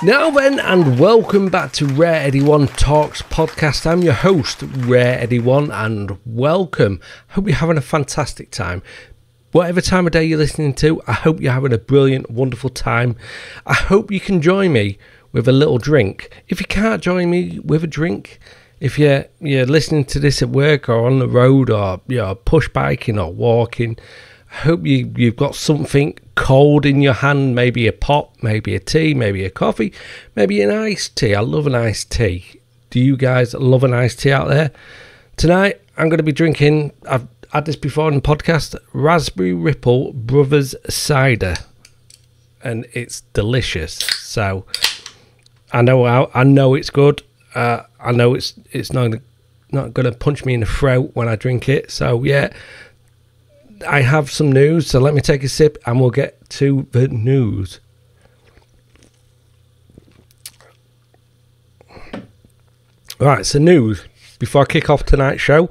Now then, and welcome back to Rareeddie1 Talks podcast. I'm your host, Rareeddie1, and welcome. Hope you're having a fantastic time. Whatever time of day you're listening to, I hope you're having a brilliant, wonderful time. I hope you can join me with a little drink. If you can't join me with a drink, if you're listening to this at work or on the road or you're push biking or walking, I hope you've got something cold in your hand, maybe a pop, maybe a tea, maybe a coffee, maybe an iced tea. I love an iced tea. Do you guys love an iced tea out there? Tonight, I'm going to be drinking, I've had this before in the podcast, Raspberry Ripple Brothers Cider. And it's delicious. So, I know it's good. I know it's not going to punch me in the throat when I drink it. So, yeah. I have some news, so let me take a sip and we'll get to the news. Right, so news. Before I kick off tonight's show,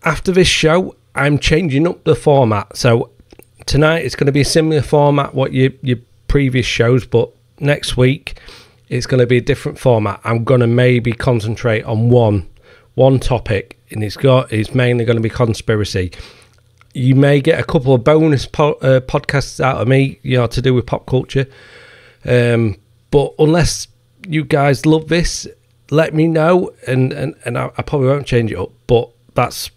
after this show, I'm changing up the format. So tonight it's going to be a similar format what your previous shows, but next week it's going to be a different format. I'm going to maybe concentrate on one topic, and it's mainly going to be conspiracy. You may get a couple of bonus podcasts out of me, to do with pop culture. But unless you guys love this, let me know, and I probably won't change it up. But that's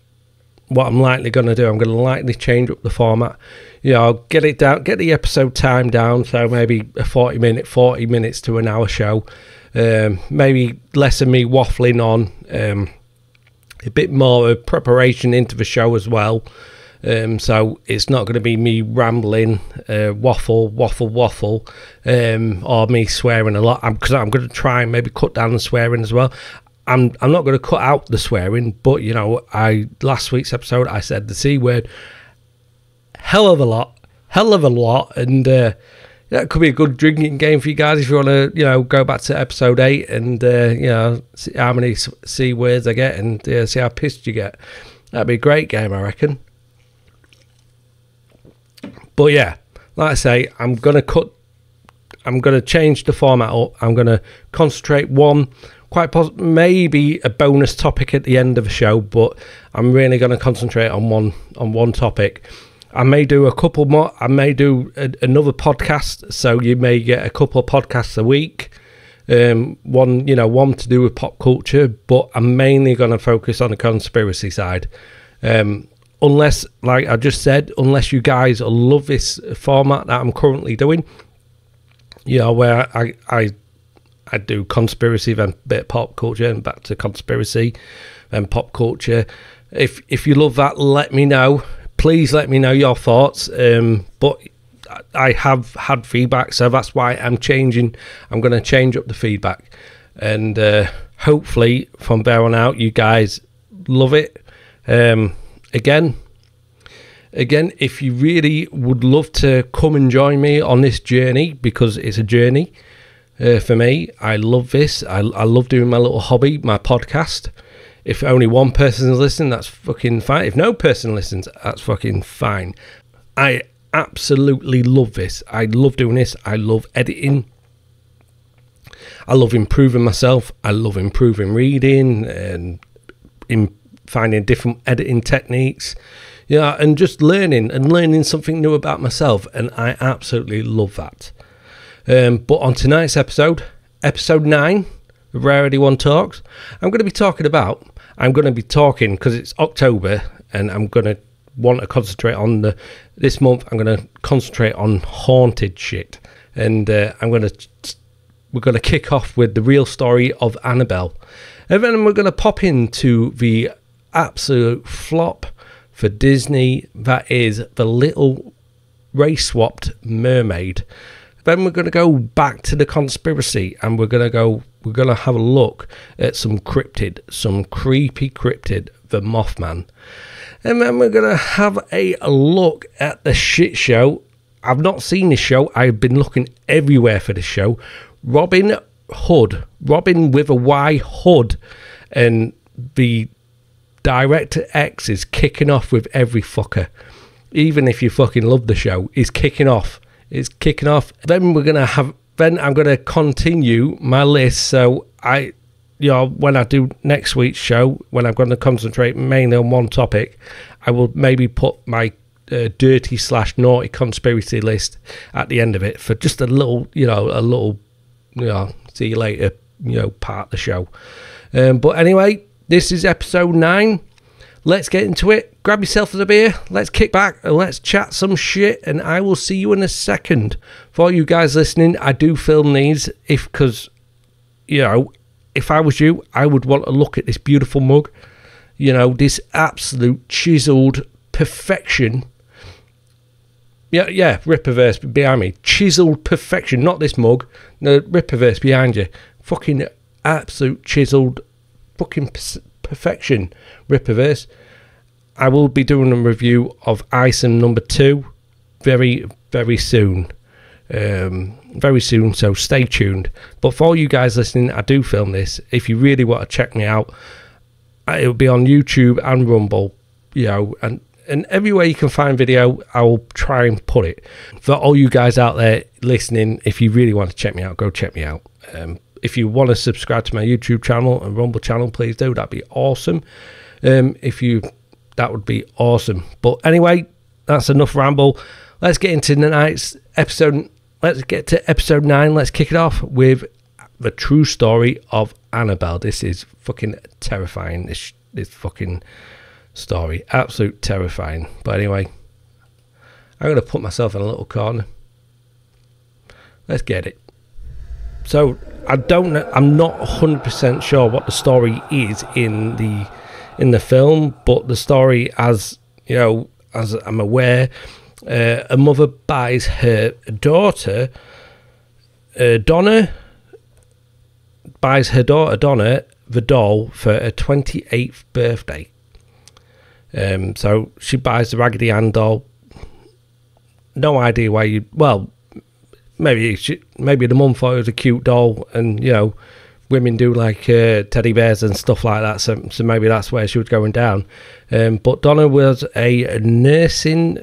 what I'm likely going to do. I'm going to likely change up the format. I'll get it down, get the episode time down, so maybe a 40 minutes to an hour show. Maybe less of me waffling on, a bit more of preparation into the show as well. So it's not going to be me rambling, waffle, or me swearing a lot. Because I'm going to try and maybe cut down the swearing as well. I'm not going to cut out the swearing, but last week's episode I said the C word hell of a lot, and that could be a good drinking game for you guys if you want to go back to episode 8 and see how many C words I get and see how pissed you get. That'd be a great game, I reckon. But yeah, like I say, I'm going to change the format up. I'm going to concentrate maybe a bonus topic at the end of the show, but I'm really going to concentrate on one topic. I may do a couple more. I may do another podcast, so you may get a couple of podcasts a week. One to do with pop culture, but I'm mainly going to focus on the conspiracy side. Unless, like I just said, unless you guys love this format that I'm currently doing, where I do conspiracy, then bit of pop culture, and back to conspiracy, and pop culture. If you love that, let me know. Please let me know your thoughts. But I have had feedback, so that's why I'm changing. I'm going to change up the feedback, and hopefully from there on out, you guys love it. Again, if you really would love to come and join me on this journey, because it's a journey for me. I love this. I love doing my little hobby, my podcast. If only one person is listening, that's fucking fine. If no person listens, that's fucking fine. I absolutely love this. I love doing this. I love editing. I love improving myself. I love improving reading and finding different editing techniques, and just learning something new about myself, and I absolutely love that. But on tonight's episode 9 of Rareeddie1 Talks, I'm going to be talking because it's October, and I'm going to want to concentrate on this month. I'm going to concentrate on haunted shit, and we're going to kick off with the real story of Annabelle, and then we're going to pop into the absolute flop for Disney, that is the Little Race-Swapped Mermaid. Then we're going to go back to the conspiracy, and we're going to have a look at some creepy cryptid, the Mothman. And then we're going to have a look at the shit show. I've not seen this show. I've been looking everywhere for this show. Robin with a Y, Hood, and the Director X is kicking off with every fucker. Even if you fucking love the show, he's kicking off. It's kicking off. Then we're going to have then I'm going to continue my list. So when I do next week's show, when I'm going to concentrate mainly on one topic, I will maybe put my dirty/naughty conspiracy list at the end of it for just a little, see you later, part of the show. But anyway, this is episode 9. Let's get into it. Grab yourself a beer. Let's kick back and let's chat some shit. And I will see you in a second. For you guys listening, I do film these because if I was you, I would want to look at this beautiful mug. This absolute chiseled perfection. Yeah, Ripperverse behind me. Chiseled perfection, not this mug. No, Ripperverse behind you. Fucking absolute chiseled fucking perfection, Ripperverse. I will be doing a review of Item number 2 very, very soon. Very soon, so stay tuned. But for all you guys listening, I do film this. If you really want to check me out, it'll be on YouTube and Rumble, and everywhere you can find video, I will try and put it. For all you guys out there listening, if you really want to check me out, go check me out. If you want to subscribe to my YouTube channel and Rumble channel, please do. That'd be awesome. That would be awesome. But anyway, that's enough ramble. Let's get into tonight's episode. Let's get to episode 9. Let's kick it off with the true story of Annabelle. This is fucking terrifying. This fucking story, absolute terrifying. But anyway, I'm gonna put myself in a little corner. Let's get it. So I don't know. I'm not 100% sure what the story is in the film, but the story, as I'm aware, a mother buys her daughter Donna the doll for her 28th birthday. So she buys the Raggedy Ann doll. No idea why maybe the mum thought it was a cute doll, and women do like teddy bears and stuff like that, so maybe that's where she was going down. But Donna was a nursing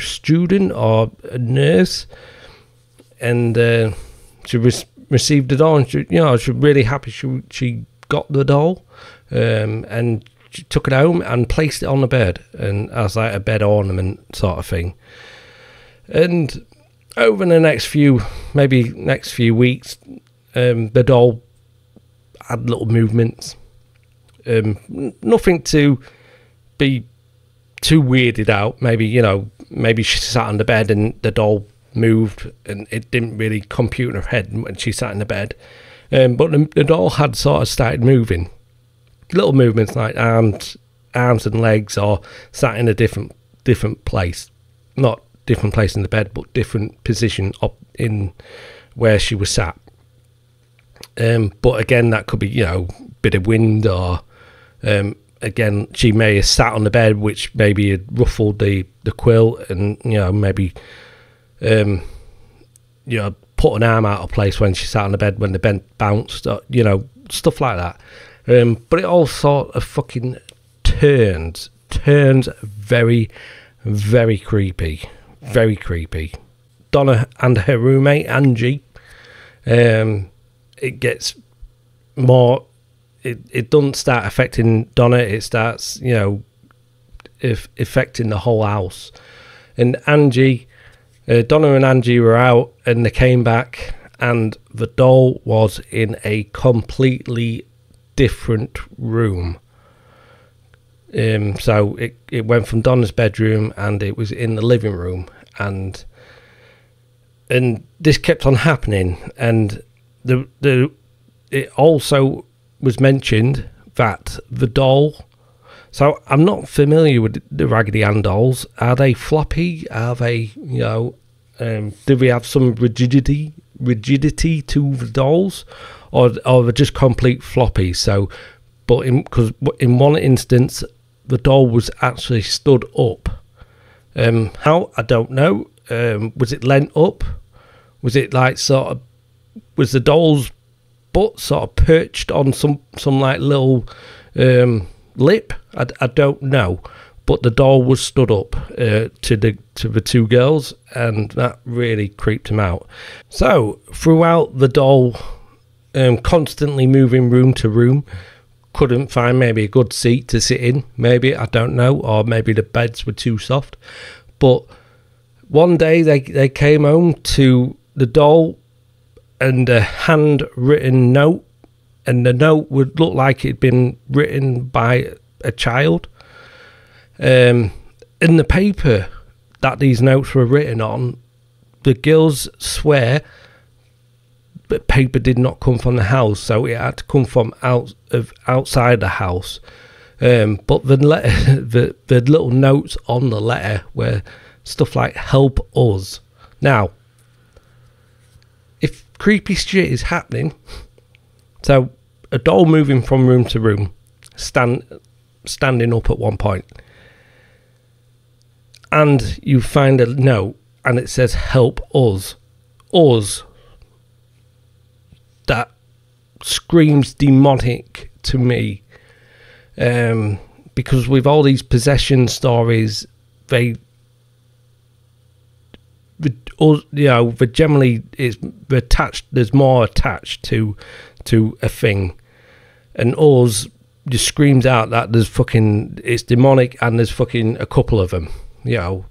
student or a nurse, and she received the doll, and she was really happy she got the doll, and she took it home and placed it on the bed, and as like a bed ornament sort of thing. And over the next few weeks, the doll had little movements. Nothing to be too weirded out. Maybe she sat on the bed and the doll moved, and it didn't really compute in her head when she sat in the bed. But the doll had sort of started moving. Little movements like arms and legs, or sat in a different place. Not different place in the bed, but different position up in where she was sat. But again, that could be bit of wind, or again, she may have sat on the bed, which maybe had ruffled the quilt, and maybe put an arm out of place when she sat on the bed when the bed bounced, or, stuff like that. But it all sort of fucking turns very, very creepy. Very creepy. Donna and her roommate Angie, it gets more, it doesn't start affecting Donna, it starts affecting the whole house. And Angie, Donna and Angie were out, and they came back, and the doll was in a completely different room. So it went from Donna's bedroom, and it was in the living room, and this kept on happening. And it also was mentioned that the doll, so I'm not familiar with the Raggedy Ann dolls. Are they floppy? Are they do we have some rigidity to the dolls, or they're just complete floppy? So, but because in one instance the doll was actually stood up. How? I don't know. Was it leant up? Was it like sort of, was the doll's butt sort of perched on some like little lip? I don't know. but the doll was stood up to the two girls, and that really creeped him out. So throughout, the doll constantly moving room to room, couldn't find maybe a good seat to sit in, maybe, I don't know, or maybe the beds were too soft. But one day they came home to the doll and a handwritten note, and the note would look like it'd been written by a child. In the paper that these notes were written on, the girls swear that paper did not come from the house, so it had to come from outside the house. But the letter, the little notes on the letter were stuff like "help us." Now, if creepy shit is happening, so a doll moving from room to room, standing up at one point, and you find a note and it says "help us," that screams demonic to me, because with all these possession stories, they generally is attached. There's more attached to a thing, and us just screams out that it's demonic, and there's fucking a couple of them.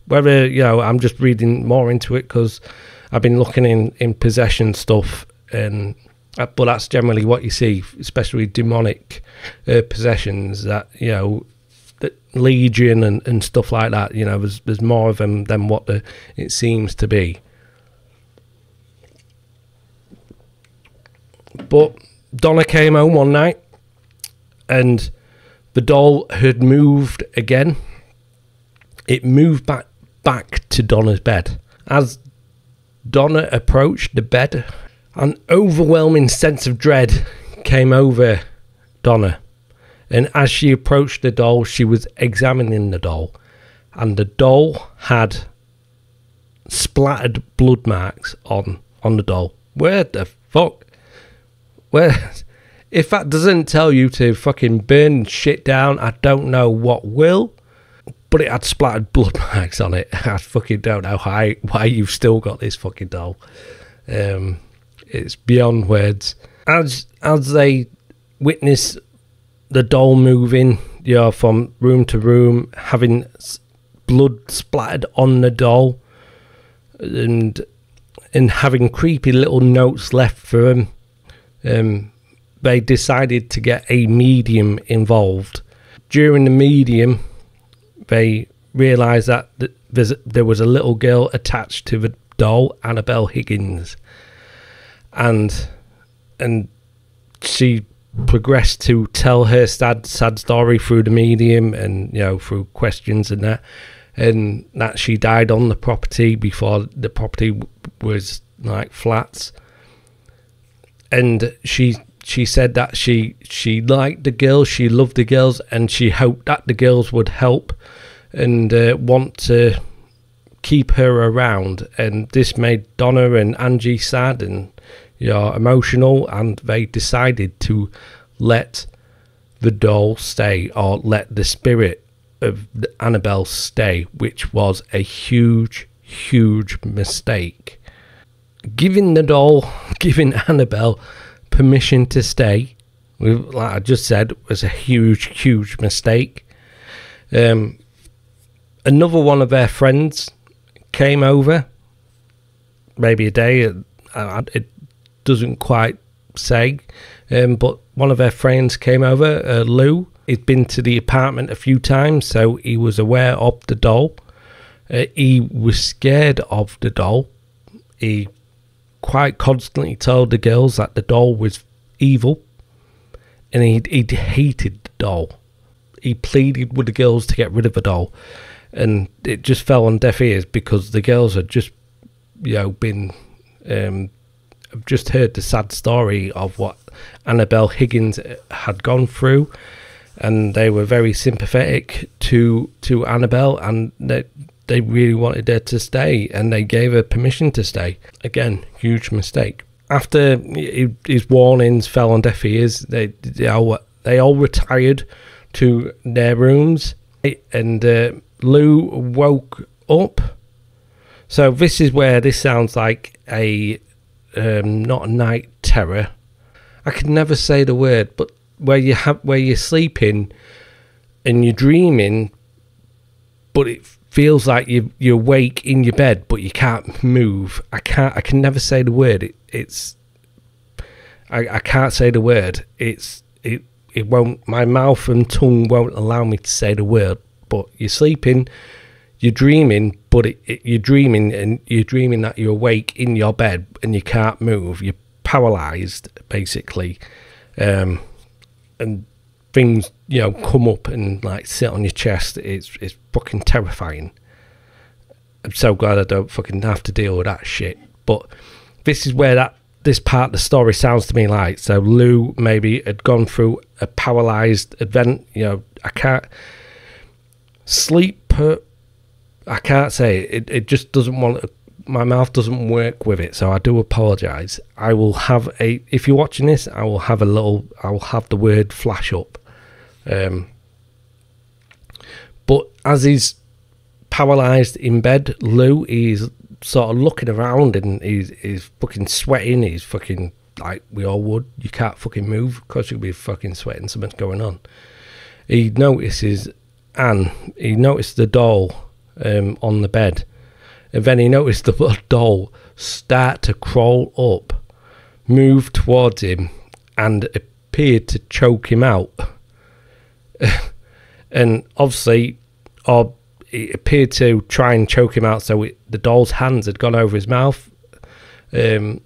Whether I'm just reading more into it because I've been looking in possession stuff, but that's generally what you see, especially demonic possessions. That that Legion and stuff like that. There's more of them than what it seems to be. But Donna came home one night, and the doll had moved again. It moved back to Donna's bed. As Donna approached the bed, an overwhelming sense of dread came over Donna. And as she approached the doll, she was examining the doll. And the doll had splattered blood marks on the doll. Where the fuck? If that doesn't tell you to fucking burn shit down, I don't know what will. But it had splattered blood marks on it. I fucking don't know why you've still got this fucking doll. It's beyond words. As they witness the doll moving, from room to room, having blood splattered on the doll, and having creepy little notes left for them, they decided to get a medium involved. During the medium, they realised that there was a little girl attached to the doll, Annabelle Higgins, and she progressed to tell her sad story through the medium, and through questions and that she died on the property before the property was like flats, and she said that she liked the girls, she loved the girls, and she hoped that the girls would help and want to keep her around. And this made Donna and Angie sad and emotional, and they decided to let the doll stay, or let the spirit of Annabelle stay, which was a huge mistake. Giving Annabelle permission to stay, like I just said, was a huge mistake. Another one of their friends came over, maybe a day, it doesn't quite say, but one of their friends came over, Lou. He'd been to the apartment a few times, so he was aware of the doll. He was scared of the doll. He quite constantly told the girls that the doll was evil, and he hated the doll. He pleaded with the girls to get rid of the doll, and it just fell on deaf ears because the girls had just been just heard the sad story of what Annabelle Higgins had gone through, and they were very sympathetic to Annabelle, and they really wanted her to stay, and they gave her permission to stay. Again, huge mistake. After his warnings fell on deaf ears, they all retired to their rooms, and Lou woke up. So this is where this sounds like a not a night terror. I could never say the word, but where you're sleeping and you're dreaming, but it feels like you're awake in your bed, but you can't move. I can never say the word. I can't say the word. It won't. My mouth and tongue won't allow me to say the word. But you're sleeping, you're dreaming, but you're dreaming that you're awake in your bed and you can't move. You're paralyzed, basically, and things come up and like sit on your chest. It's fucking terrifying. I'm so glad I don't fucking have to deal with that shit. But this is where this part of the story sounds to me like. So Lou maybe had gone through a paralyzed event. I can't sleep. I can't say it. It just doesn't want. My mouth doesn't work with it. So I do apologize. I will have if you're watching this, I will have the word flash up. But as he's paralyzed in bed, Lou is sort of looking around and he's fucking sweating. He's fucking like we all would. You can't fucking move because you'll be fucking sweating. Something's going on. He notices Anne. He noticed the doll on the bed, and then he noticed the doll start to crawl up, move towards him, and appeared to choke him out. And obviously, it appeared to try and choke him out, so the doll's hands had gone over his mouth, and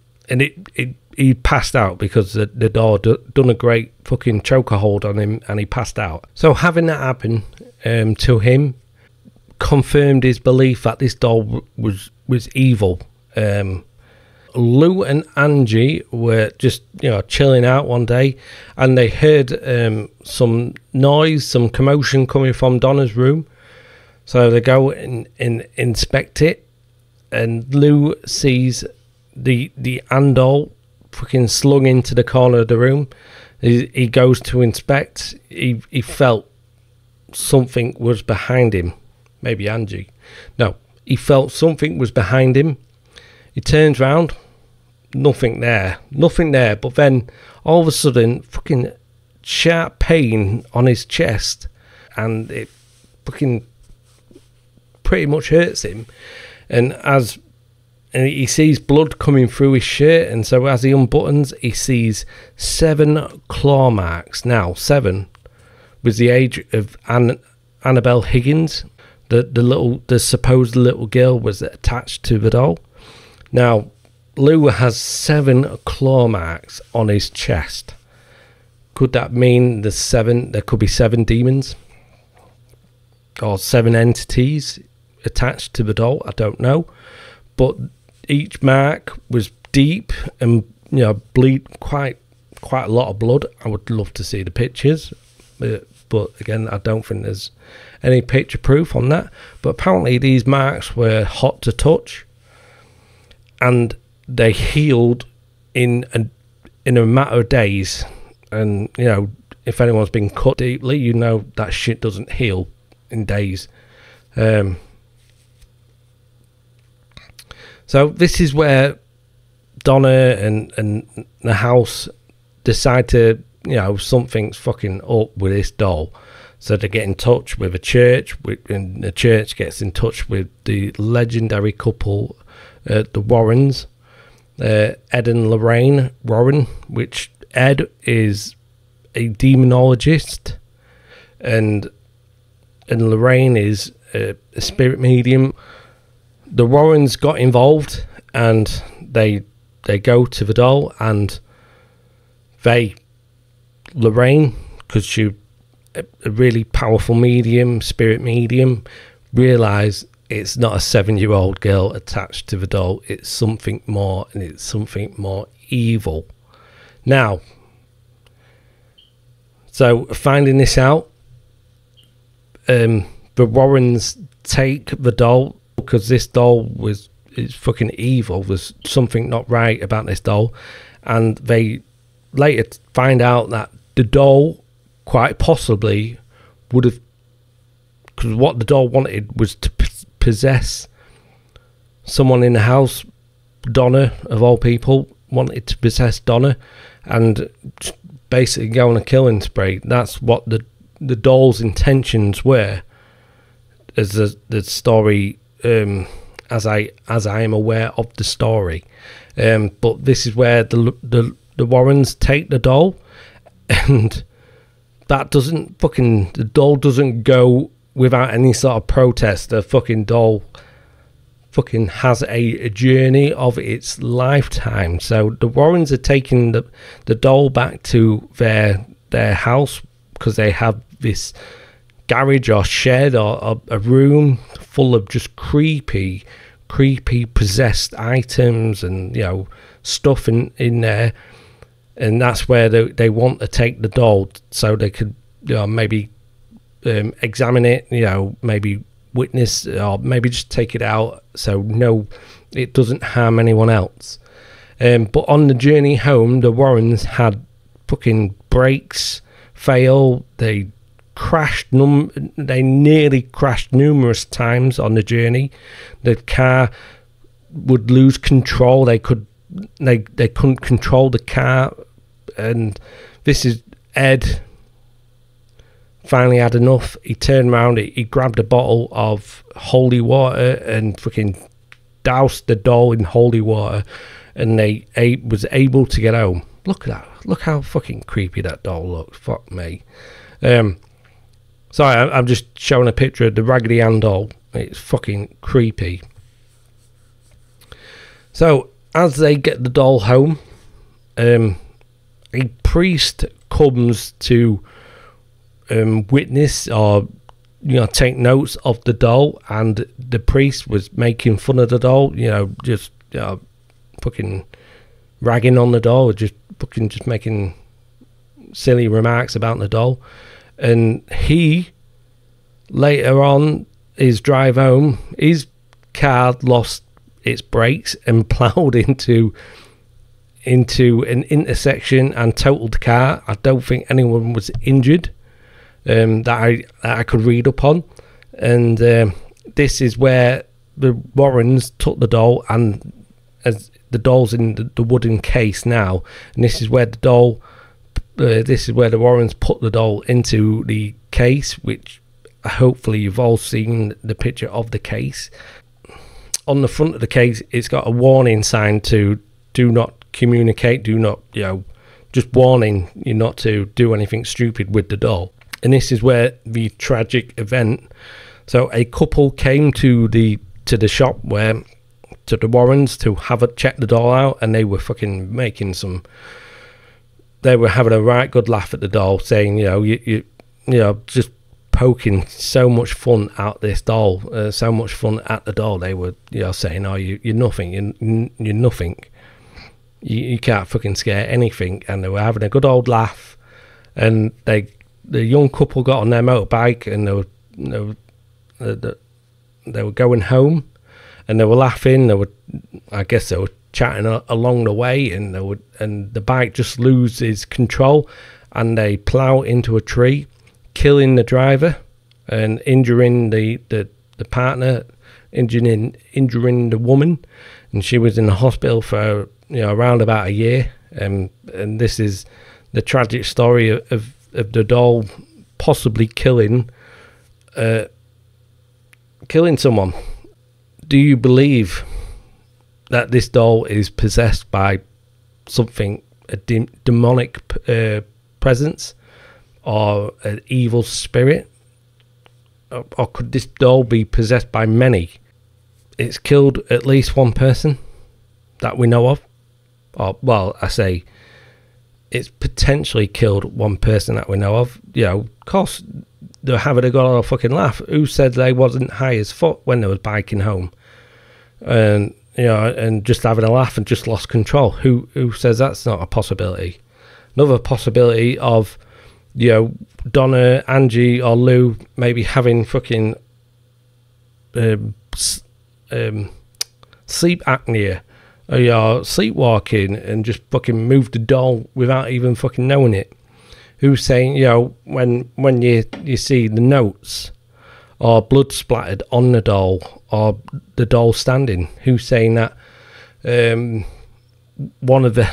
he passed out because the doll done a great fucking choker hold on him, and he passed out. So having that happen to him confirmed his belief that this doll was evil. Lou and Angie were just chilling out one day, and they heard some noise, some commotion coming from Donna's room. So they go and inspect it, and Lou sees the Ann doll fucking slung into the corner of the room. He goes to inspect. He felt something was behind him. Maybe Angie. No, he felt something was behind him. He turns round, nothing there. But then all of a sudden, fucking sharp pain on his chest, and it fucking pretty much hurts him. And he sees blood coming through his shirt, and so as he unbuttons, he sees 7 claw marks. Now, 7 was the age of Annabelle Higgins. The supposed little girl was attached to the doll. Now, Lou has 7 claw marks on his chest. Could that mean there could be 7 demons? Or 7 entities attached to the doll? I don't know. But each mark was deep and bleed quite a lot of blood. I would love to see the pictures. But again, I don't think there's any picture proof on that. But apparently these marks were hot to touch, and they healed in a matter of days. And if anyone's been cut deeply, that shit doesn't heal in days. So this is where Donna and the house decide to something's fucking up with this doll. So they get in touch with a church, and the church gets in touch with the legendary couple, the Warrens, Ed and Lorraine Warren, which Ed is a demonologist, and Lorraine is a spirit medium. The Warrens got involved, and they go to the doll, and Lorraine, because she a really powerful medium, spirit medium, realise it's not a 7-year-old girl attached to the doll. It's something more, and it's something more evil. Now, so finding this out, the Warrens take the doll, because this doll is fucking evil. There's something not right about this doll, and they later find out that the doll quite possibly would have because what the doll wanted was to possess someone in the house. Donna, of all people, wanted to possess Donna and basically go on a killing spree. That's what the doll's intentions were, as the story, as I am aware of the story. But this is where the Warrens take the doll, and that doesn't fucking, the doll doesn't go without any sort of protest. The fucking doll fucking has a journey of its lifetime. So the Warrens are taking the doll back to their house, because they have this garage or shed or a room full of just creepy possessed items and, you know, stuff in there. And that's where they want to take the doll, so they could, you know, maybe examine it, you know, maybe witness, or maybe just take it out so no, it doesn't harm anyone else. But on the journey home, the Warrens had fucking brakes fail. They crashed, they nearly crashed numerous times on the journey. The car would lose control. They couldn't control the car. And this is Ed finally had enough. He turned around, he grabbed a bottle of holy water and fucking doused the doll in holy water, and they was able to get home. Look at that. Look how fucking creepy that doll looks. Fuck me. Sorry, I'm just showing a picture of the Raggedy Ann doll. It's fucking creepy. So as they get the doll home, a priest comes to witness, or, you know, take notes of the doll, and the priest was making fun of the doll, you know, just fucking ragging on the doll, just making silly remarks about the doll. And he, later on his drive home, his car lost its brakes and ploughed into an intersection and totaled the car. I don't think anyone was injured, that I could read up on. And this is where the Warrens took the doll, and as the doll's in the wooden case now, and this is where the doll, this is where the Warrens put the doll into the case, which hopefully you've all seen the picture of the case. On the front of the case, it's got a warning sign to do not communicate, do not, you know, just warning you not to do anything stupid with the doll. And this is where the tragic event. So a couple came to the shop where, to the Warrens, to have a check the doll out, and they were fucking making some, they were having a right good laugh at the doll, saying, you know, you know, just poking so much fun out this doll, so much fun at the doll. They were, you know, saying, oh, you're nothing, you're nothing, you can't fucking scare anything. And they were having a good old laugh. And the young couple got on their motorbike, and they were going home, and they were laughing. I guess they were chatting along the way, and the bike just loses control, and they plow into a tree, killing the driver and injuring the partner, injuring the woman, and she was in the hospital for, you know, around about a year. And this is the tragic story of the doll possibly killing someone. Do you believe that this doll is possessed by something, a demonic presence, or an evil spirit? Or could this doll be possessed by many? It's killed at least one person that we know of. Or, well, I say it's potentially killed one person that we know of. You know, of course, they're having a good old fucking laugh. Who said they wasn't high as fuck when they was biking home? And, you know, and just having a laugh and just lost control. Who says that's not a possibility? Another possibility of, you know, Donna, Angie, or Lou maybe having fucking sleep apnea, or you're sleepwalking and just fucking move the doll without even fucking knowing it. Who's saying, you know, when you see the notes or blood splattered on the doll, or the doll standing. Who's saying that one of the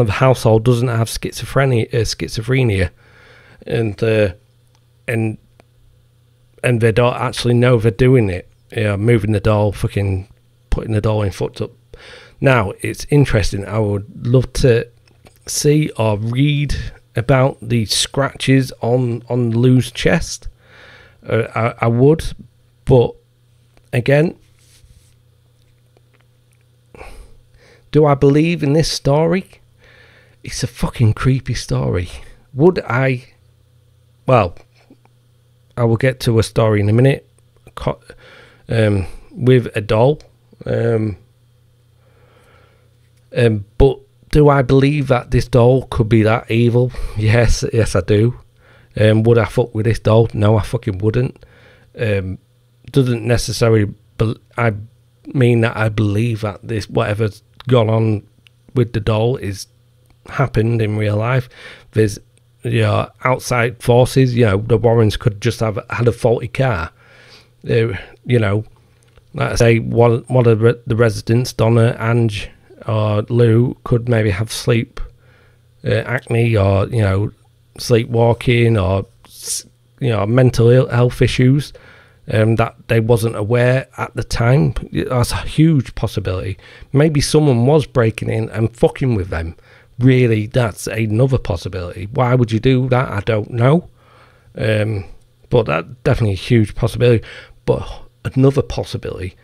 household doesn't have schizophrenia, and they don't actually know they're doing it. Moving the doll, fucking putting the doll in fucked up. Now, it's interesting. I would love to see or read about the scratches on Lou's chest. I would, but again, do I believe in this story? It's a fucking creepy story. Would I? Well, I will get to a story in a minute. With a doll. But do I believe that this doll could be that evil? Yes, I do. Would I fuck with this doll? No, I fucking wouldn't. Doesn't necessarily I mean that I believe that this whatever's gone on with the doll is happened in real life. There's outside forces. The Warrens could just have had a faulty car. Like I say, one of the residents, Donna, Ange, or Lou, could maybe have sleep acne, or sleepwalking, or mental health issues that they wasn't aware at the time. That's a huge possibility. Maybe someone was breaking in and fucking with them. Really, that's another possibility. Why would you do that? I don't know. But that's definitely a huge possibility. But another possibility,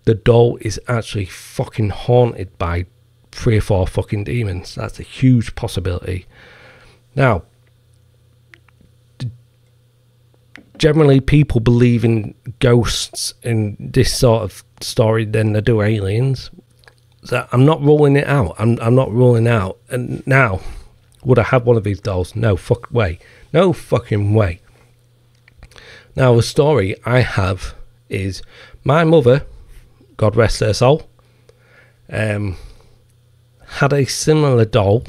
the doll is actually fucking haunted by 3 or 4 fucking demons. That's a huge possibility. Now, generally people believe in ghosts in this sort of story than they do aliens. So I'm not ruling it out. I'm not ruling out. And now, would I have one of these dolls? No fucking way. No fucking way. Now, the story I have is my mother, God rest her soul, had a similar doll.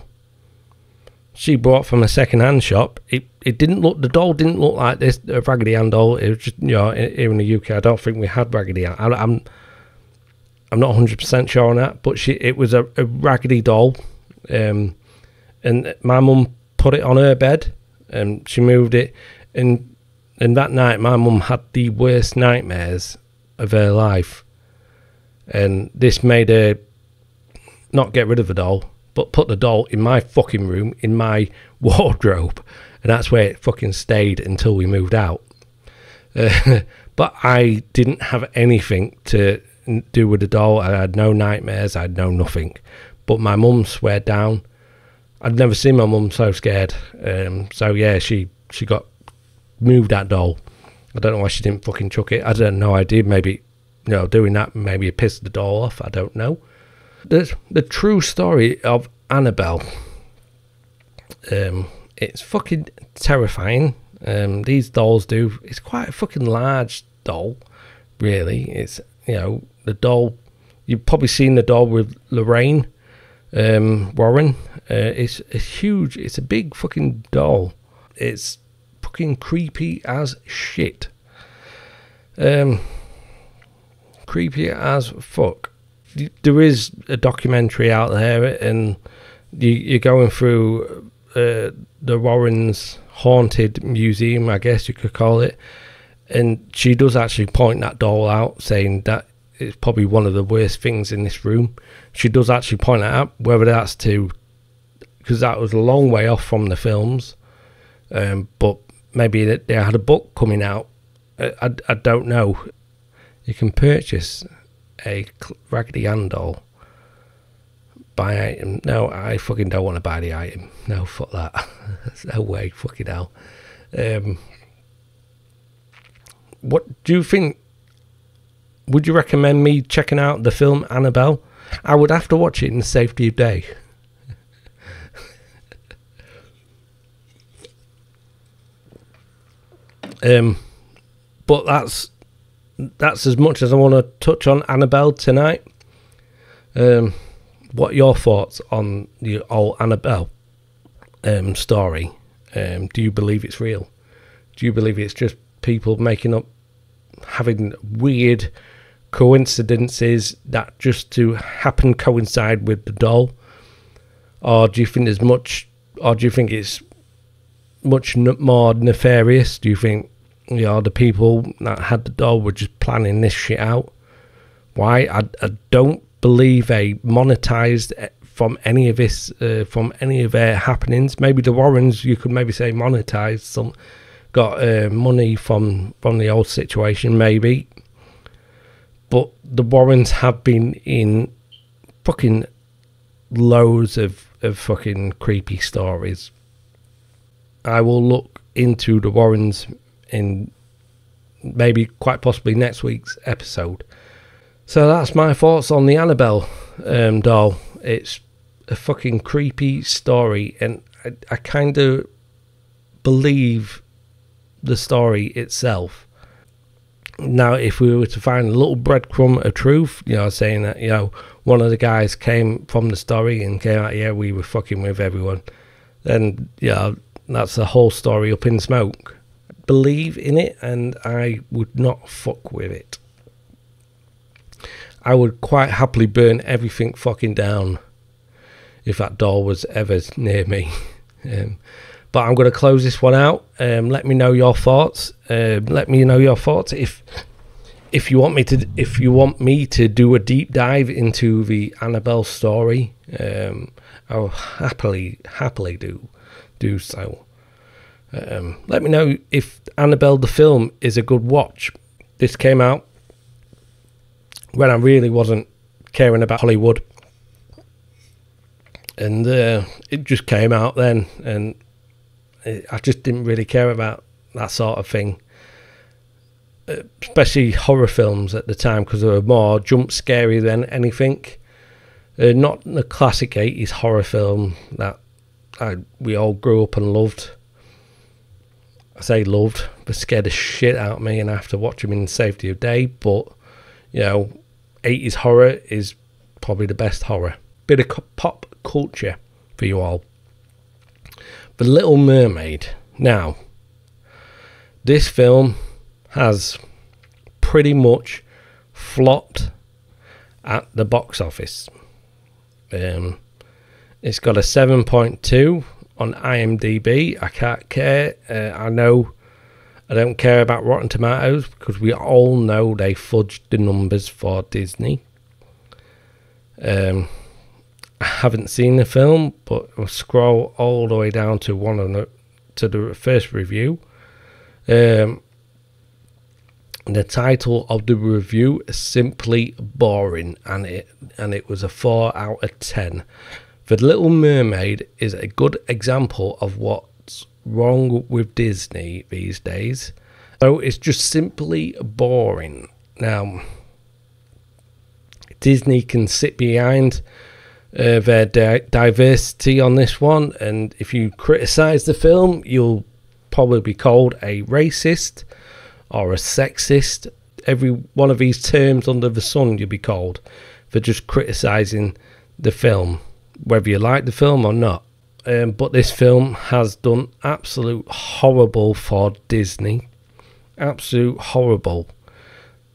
She bought from a second-hand shop. The doll didn't look like this, a Raggedy Ann doll. It was just, here in the UK, I don't think we had Raggedy Ann. I'm not 100% sure on that, but it was a Raggedy doll. And my mum put it on her bed, and she moved it. And that night, my mum had the worst nightmares of her life. And this made her not get rid of the doll, but put the doll in my fucking room, in my wardrobe. And that's where it fucking stayed until we moved out. But I didn't have anything to do with the doll. I had no nightmares. I had no nothing. But my mum swore down. I'd never seen my mum so scared. So yeah, she got moved that doll. I don't know why she didn't fucking chuck it. I don't know. I did. Maybe, doing that, maybe it pissed the doll off. I don't know. The true story of Annabelle. It's fucking terrifying. These dolls do. It's quite a fucking large doll, really. It's, the doll. You've probably seen the doll with Lorraine Warren. It's huge. It's a big fucking doll. It's fucking creepy as shit. Creepy as fuck. There is a documentary out there, and you're going through the Warrens' haunted museum, I guess you could call it, and she does actually point that doll out, saying that it's probably one of the worst things in this room. She does actually point that out, whether that's because that was a long way off from the films, but maybe they had a book coming out. I don't know. You can purchase a Raggedy Ann doll by item. No, I fucking don't want to buy the item. No, fuck that. No way, fucking hell. What do you think? Would you recommend me checking out the film Annabelle? I would have to watch it in the safety of day. But that's as much as I want to touch on Annabelle tonight. What are your thoughts on the old Annabelle story? Do you believe it's real? Do you believe it's just people having weird coincidences that just to happen coincide with the doll? Or do you think there's much, or do you think it's much more nefarious? Do you think, you know, the people that had the doll were just planning this shit out? Why? I don't believe they monetized from any of this, from any of their happenings. Maybe the Warrens, you could maybe say monetized, got money from the old situation, maybe. But the Warrens have been in fucking loads of fucking creepy stories. I will look into the Warrens in maybe quite possibly next week's episode. So that's my thoughts on the Annabelle doll. It's a fucking creepy story, and I kind of believe the story itself. Now, if we were to find a little breadcrumb of truth, you know, saying that, you know, one of the guys came from the story and came out, yeah, we were fucking with everyone, then, yeah, that's the whole story up in smoke. Believe in it, and I would not fuck with it. I would quite happily burn everything fucking down if that doll was ever near me. But I'm going to close this one out. Let me know your thoughts. Let me know your thoughts if you want me to do a deep dive into the Annabelle story. I'll happily do so. Let me know if Annabelle the film is a good watch. This came out when I really wasn't caring about Hollywood, and it just came out then, and I just didn't really care about that sort of thing, especially horror films at the time, because they were more jump scary than anything. Not the classic 80s horror film that we all grew up and loved. I say loved, but scared the shit out of me, and I have to watch them in the safety of day. But, you know, 80s horror is probably the best horror. Bit of pop culture for you all. The Little Mermaid. Now, this film has pretty much flopped at the box office. It's got a 7.2 on IMDb. I can't care. I know I don't care about Rotten Tomatoes, because we all know they fudged the numbers for Disney. I haven't seen the film, but I'll scroll all the way down to the first review. The title of the review is simply boring, and it was a 4 out of 10. The Little Mermaid is a good example of what's wrong with Disney these days. So it's just simply boring. Now, Disney can sit behind their diversity on this one, and if you criticize the film, you'll probably be called a racist or a sexist. Every one of these terms under the sun you'll be called for just criticizing the film, whether you like the film or not. But this film has done absolute horrible for Disney. Absolute horrible.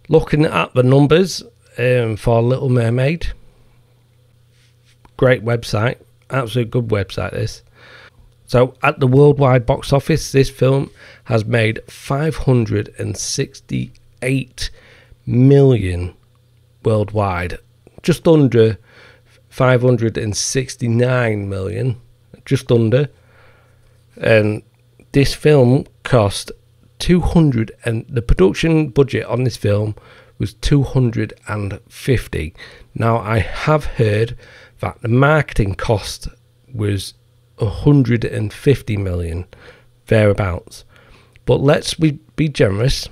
Looking at the numbers for Little Mermaid, great website, absolute good website this. So at the worldwide box office, this film has made 568 million worldwide, just under 569 million, just under. And this film cost 200, and the production budget on this film was 250. Now, I have heard that the marketing cost was 150 million, thereabouts. But let's be generous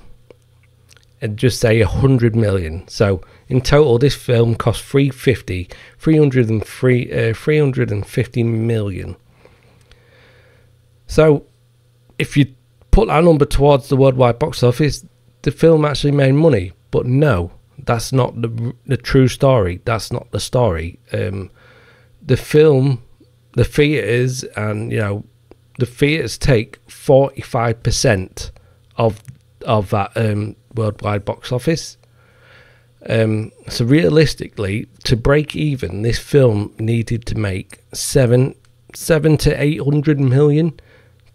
and just say 100 million. So in total, this film cost 350 million. So if you put that number towards the worldwide box office, the film actually made money. But no, that's not the true story. That's not the story. The film, the theatres, and the theatres take 45% of that worldwide box office. So realistically, to break even, this film needed to make 7 to 800 million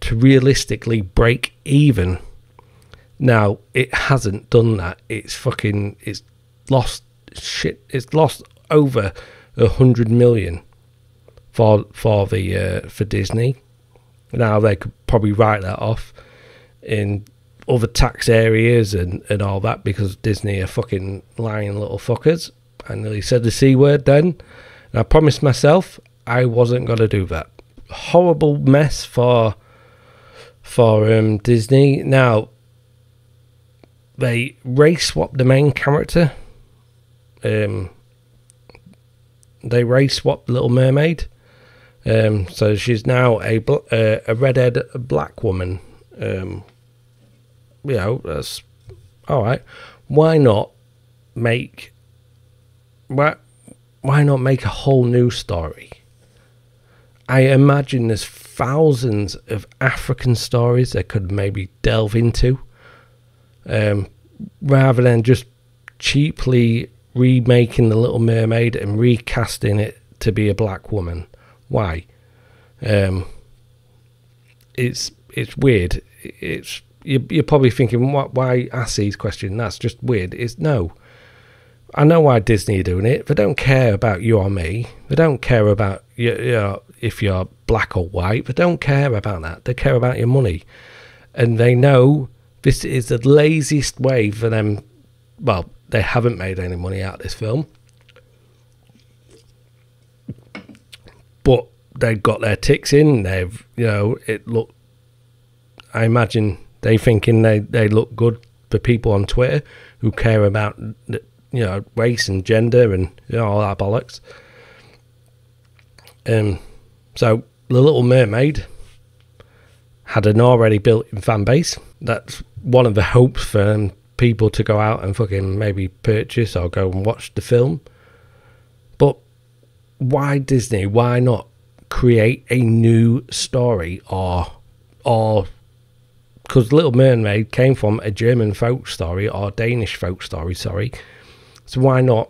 to realistically break even. Now it hasn't done that. It's lost over 100 million for Disney. Now they could probably write that off in other tax areas and all that, because Disney are fucking lying little fuckers. I nearly said the C word then, and I promised myself I wasn't going to do that. Horrible mess for Disney. Now they race swapped the main character. They race swapped Little Mermaid. So she's now a redhead black woman. That's all right. Why not make a whole new story? I imagine there's thousands of African stories they could maybe delve into, rather than just cheaply remaking The Little Mermaid and recasting it to be a black woman. Why? It's weird. You're probably thinking, why ask these questions? That's just weird. No. I know why Disney are doing it. They don't care about you or me. They don't care about if you're black or white. They don't care about that. They care about your money. And they know this is the laziest way for them. Well, they haven't made any money out of this film, but they've got their ticks in. They've, it look. I imagine they thinking they look good for people on Twitter who care about race and gender and all that bollocks. So The Little Mermaid had an already built-in fan base. That's one of the hopes for people to go out and fucking maybe purchase or go and watch the film. But why Disney? Why not create a new story or because Little Mermaid came from a German folk story or Danish folk story, sorry. So why not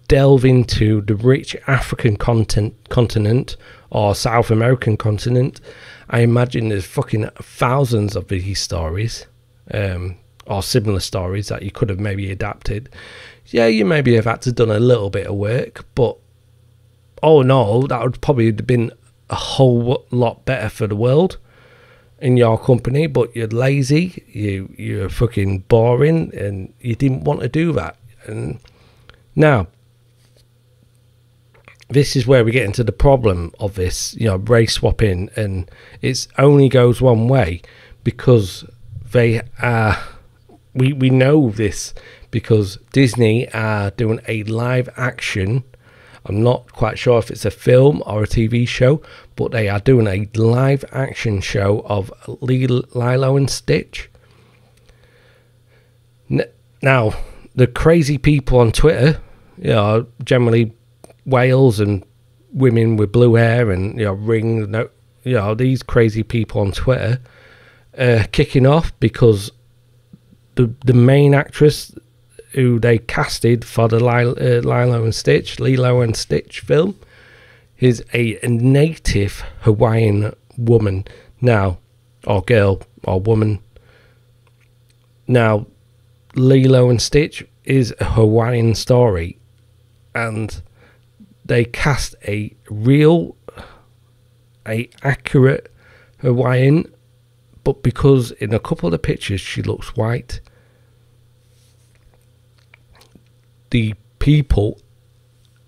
delve into the rich African continent or South American continent? I imagine there's fucking thousands of these stories, or similar stories that you could have maybe adapted. Yeah, you maybe have had to done a little bit of work, but all in all, that would probably have been a whole lot better for the world in your company. But you're lazy, you're fucking boring, and you didn't want to do that. And now, this is where we get into the problem of this, race swapping, and it only goes one way, because they are. We know this because Disney are doing a live action. I'm not quite sure if it's a film or a TV show, but they are doing a live action show of Lilo and Stitch. Now, the crazy people on Twitter, generally whales and women with blue hair and rings, these crazy people on Twitter kicking off because the main actress who they casted for the Lilo and Stitch film is a native Hawaiian woman now, or girl, or woman. Now, Lilo and Stitch is a Hawaiian story, and they cast a accurate Hawaiian, but because in a couple of the pictures she looks white, the people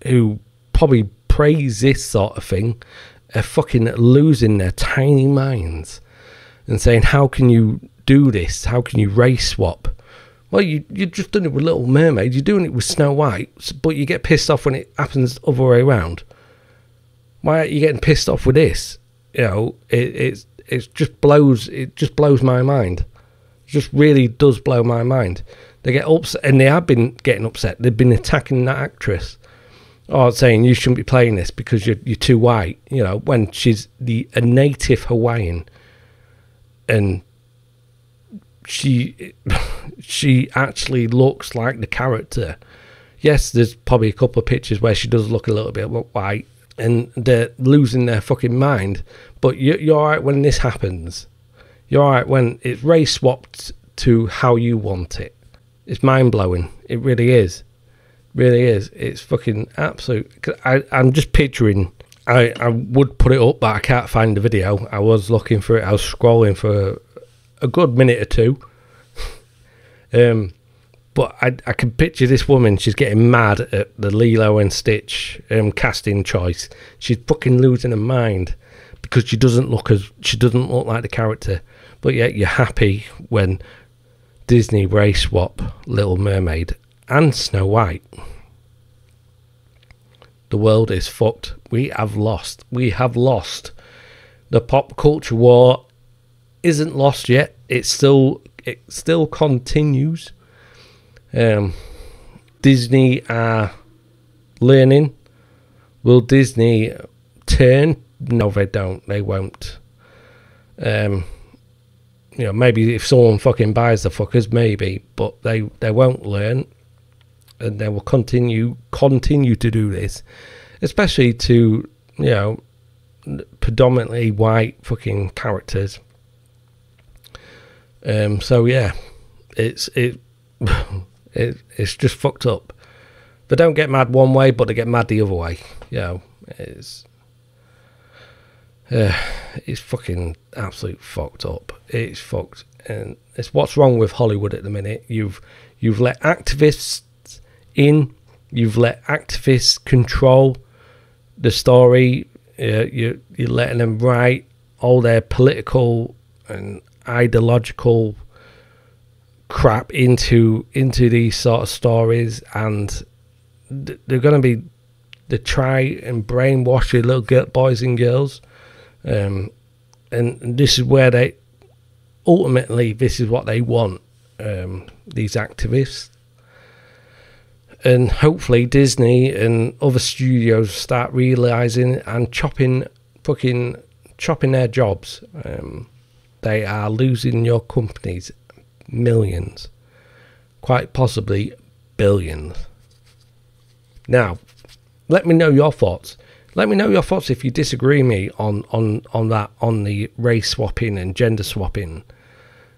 who probably praise this sort of thing are fucking losing their tiny minds and saying, how can you do this? How can you race swap? Well, you just done it with Little Mermaid. You're doing it with Snow White, but you get pissed off when it happens the other way around. Why are you getting pissed off with this? It just blows my mind. It just really does blow my mind. They get upset, and they have been getting upset. They've been attacking that actress, or saying you shouldn't be playing this because you're too white. When she's a native Hawaiian, and she she actually looks like the character. Yes, there's probably a couple of pictures where she does look a little bit white and they're losing their fucking mind, but you're alright when this happens. You're alright when it's race swapped to how you want it. It's mind-blowing. It really is. Really is. It's fucking absolute. I'm just picturing. I would put it up, but I can't find the video. I was looking for it. I was scrolling for a good minute or two. But I can picture this woman. She's getting mad at the Lilo and Stitch casting choice. She's fucking losing her mind because she doesn't look like the character. But yet you're happy when Disney race swap Little Mermaid and Snow White. The world is fucked. We have lost. We have lost. The pop culture war isn't lost yet. It still continues. Disney are learning. Will Disney turn? No, they don't. They won't. Maybe if someone fucking buys the fuckers, maybe, but they won't learn, and they will continue to do this, especially to predominantly white fucking characters. So yeah, it's just fucked up. They don't get mad one way, but they get mad the other way. It's fucking absolute fucked up. It's fucked, and it's what's wrong with Hollywood at the minute. You've let activists in. You've let activists control the story. You're letting them write all their political and ideological crap into these sort of stories, and they're going to try and brainwash your little boys and girls. And this is where this is what they want, these activists. And hopefully Disney and other studios start realising and chopping their jobs. They are losing your companies millions, quite possibly billions. Now, let me know your thoughts. Let me know your thoughts if you disagree with me on the race swapping and gender swapping.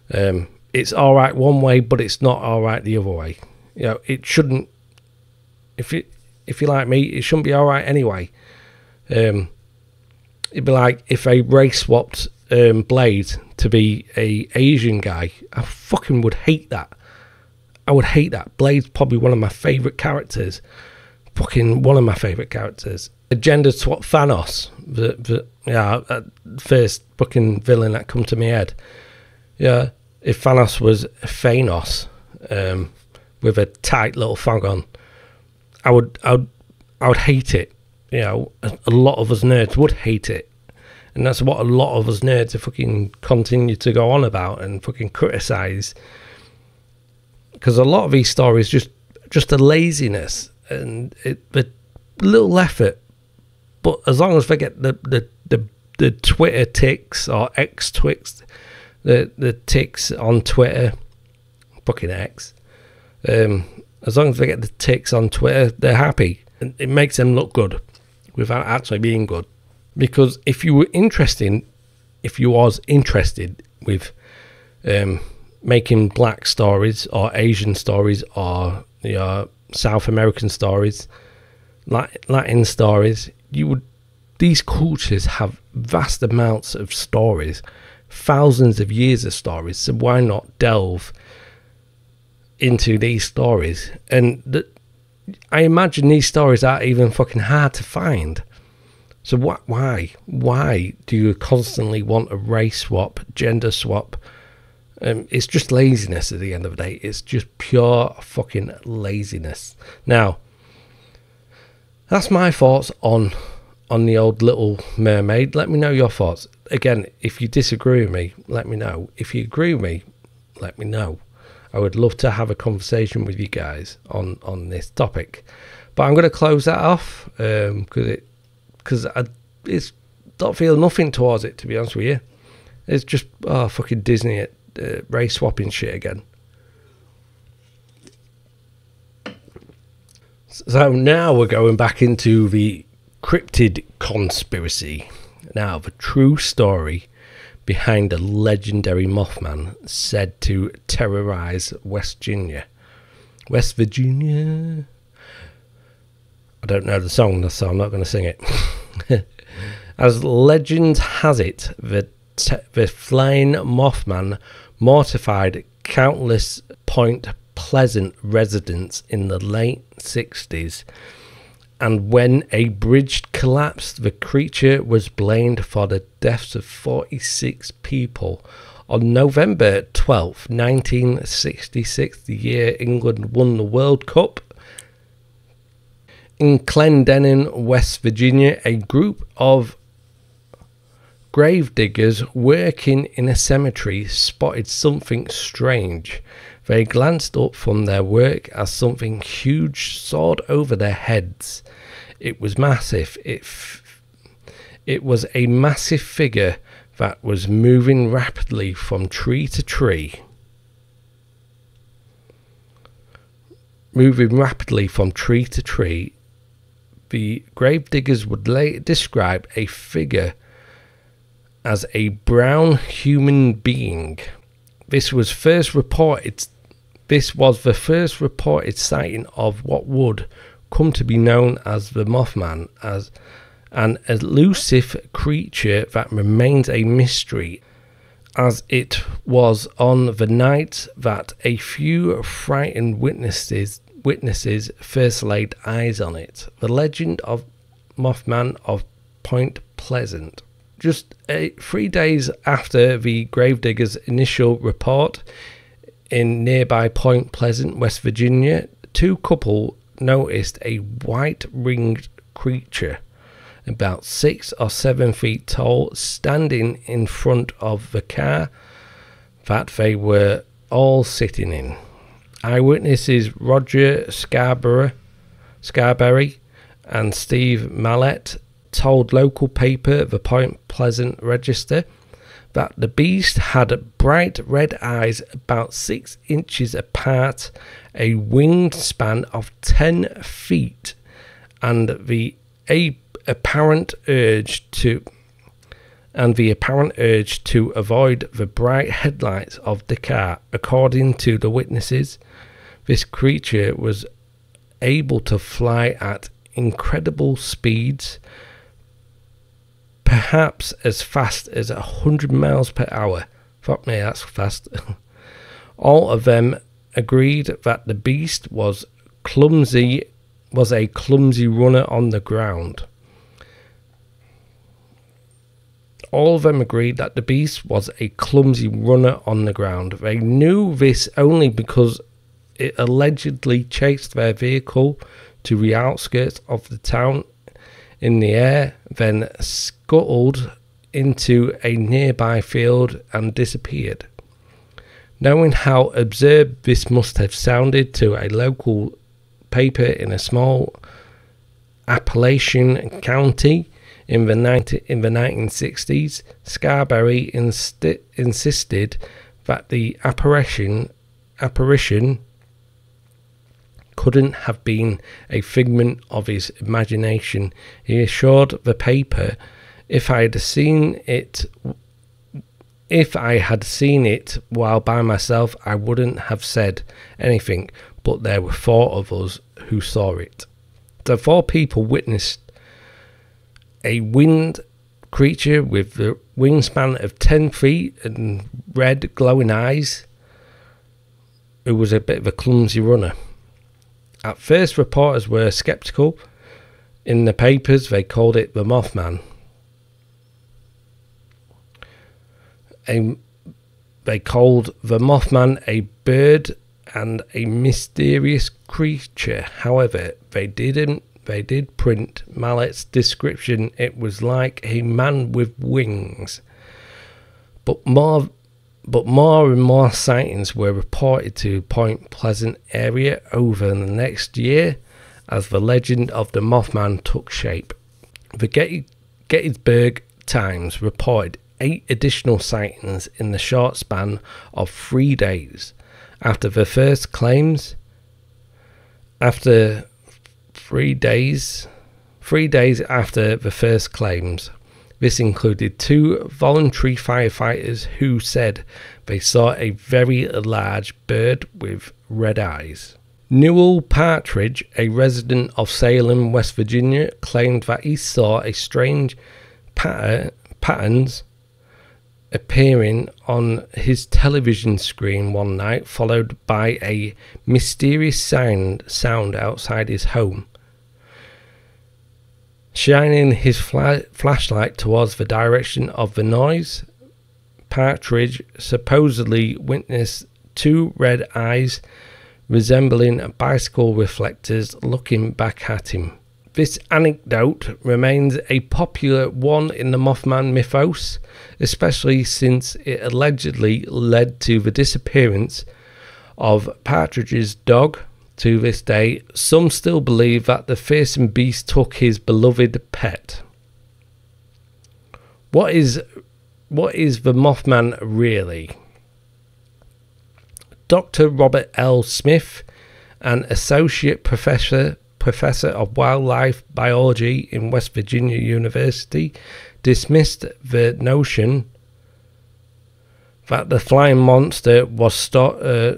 It's all right one way, but it's not all right the other way. It shouldn't. If you're like me, it shouldn't be all right anyway. It'd be like if they race swapped Blade to be a Asian guy. I fucking would hate that. I would hate that. Blade's probably one of my favourite characters. Fucking one of my favourite characters. A gender swap Thanos, first fucking villain that come to my head. Yeah, if Thanos was Thanos, with a tight little thong on, I would hate it. A lot of us nerds would hate it, and that's what a lot of us nerds are fucking continue to go on about and fucking criticise, because a lot of these stories just a laziness and a little effort. But as long as they get the Twitter ticks or X twix, the ticks on Twitter, fucking X, as long as they get the ticks on Twitter, they're happy. And it makes them look good without actually being good. Because if you was interested with making black stories or Asian stories or South American stories, Latin stories, these cultures have vast amounts of stories, thousands of years of stories. So why not delve into these stories? And I imagine these stories aren't even fucking hard to find. So why do you constantly want a race swap, gender swap? It's just laziness at the end of the day. It's just pure fucking laziness. Now, that's my thoughts on the old Little Mermaid. Let me know your thoughts. Again, if you disagree with me, let me know. If you agree with me, let me know. I would love to have a conversation with you guys on this topic. But I'm going to close that off because I don't feel nothing towards it, to be honest with you. It's just fucking Disney race swapping shit again. So now we're going back into the cryptid conspiracy. Now, the true story behind the legendary Mothman said to terrorize West Virginia. I don't know the song, so I'm not going to sing it. As legend has it, the flying Mothman mortified countless Point Pleasant residents in the late 60s, and when a bridge collapsed, the creature was blamed for the deaths of 46 people. On November 12th, 1966, the year England won the World Cup, in Clendenin, West Virginia, a group of gravediggers working in a cemetery spotted something strange. They glanced up from their work as something huge soared over their heads. It was massive. It was a massive figure that was moving rapidly from tree to tree. Moving rapidly from tree to tree. The gravediggers would later describe a figure as a brown human being. This was the first reported sighting of what would come to be known as the Mothman, as an elusive creature that remains a mystery, as it was on the night that a few frightened witnesses first laid eyes on it. The legend of Mothman of Point Pleasant. Just 3 days after the gravediggers' initial report in nearby Point Pleasant, West Virginia, two couples noticed a white ringed creature about 6 or 7 feet tall standing in front of the car that they were all sitting in. Eyewitnesses Roger Scarberry and Steve Mallett told local paper the Point Pleasant Register that the beast had bright red eyes about 6 inches apart, a wingspan of 10 feet, and the apparent urge to avoid the bright headlights of the car. According to the witnesses, this creature was able to fly at incredible speeds, perhaps as fast as 100 miles per hour. Fuck me, that's fast. All of them agreed that the beast was a clumsy runner on the ground. All of them agreed that the beast was a clumsy runner on the ground. They knew this only because it allegedly chased their vehicle to the outskirts of the town in the air, then scuttled into a nearby field and disappeared. Knowing how absurd this must have sounded to a local paper in a small Appalachian county in the 1960s, Scarberry insisted that the apparition couldn't have been a figment of his imagination. He assured the paper, if I had seen it while by myself, I wouldn't have said anything, but there were 4 of us who saw it. The 4 people witnessed a winged creature with the wingspan of 10 feet and red glowing eyes, who was a bit of a clumsy runner. At first, reporters were skeptical. In the papers, they called it the Mothman. They called the Mothman a bird and a mysterious creature. However, they did print Mallett's description. It was like a man with wings. But more and more sightings were reported to Point Pleasant area over the next year as the legend of the Mothman took shape. The Gettysburg Times reported 8 additional sightings in the short span of 3 days after the first claims. After 3 days after the first claims. This included 2 voluntary firefighters who said they saw a very large bird with red eyes. Newell Partridge, a resident of Salem, West Virginia, claimed that he saw a strange patterns appearing on his television screen one night, followed by a mysterious sound outside his home. Shining his flashlight towards the direction of the noise, Partridge supposedly witnessed 2 red eyes resembling bicycle reflectors looking back at him. This anecdote remains a popular one in the Mothman mythos, especially since it allegedly led to the disappearance of Partridge's dog. To this day, some still believe that the fearsome beast took his beloved pet. What is the Mothman really? Dr. Robert L. Smith, an associate professor of wildlife biology in West Virginia University, dismissed the notion that the flying monster was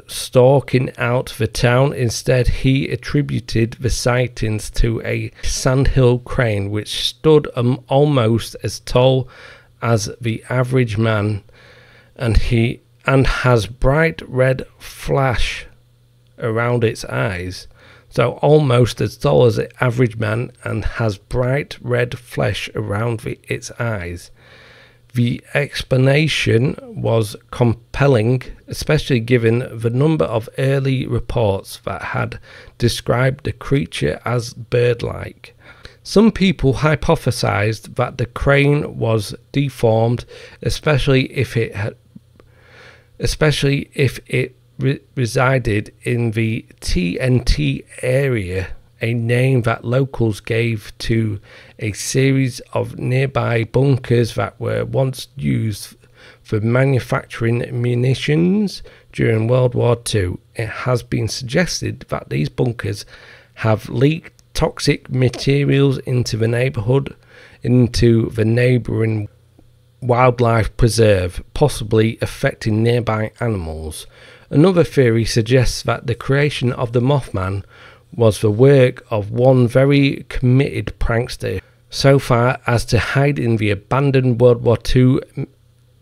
stalking out the town. Instead, he attributed the sightings to a sandhill crane which stood almost as tall as the average man, and has bright red flash around its eyes. So almost as tall as the average man and has bright red flesh around its eyes. The explanation was compelling, especially given the number of early reports that had described the creature as bird-like. Some people hypothesized that the crane was deformed, especially if it resided in the TNT area, a name that locals gave to a series of nearby bunkers that were once used for manufacturing munitions during World War II. It has been suggested that these bunkers have leaked toxic materials into the neighbouring wildlife preserve, possibly affecting nearby animals. Another theory suggests that the creation of the Mothman was the work of one very committed prankster, so far as to hide in the abandoned World War II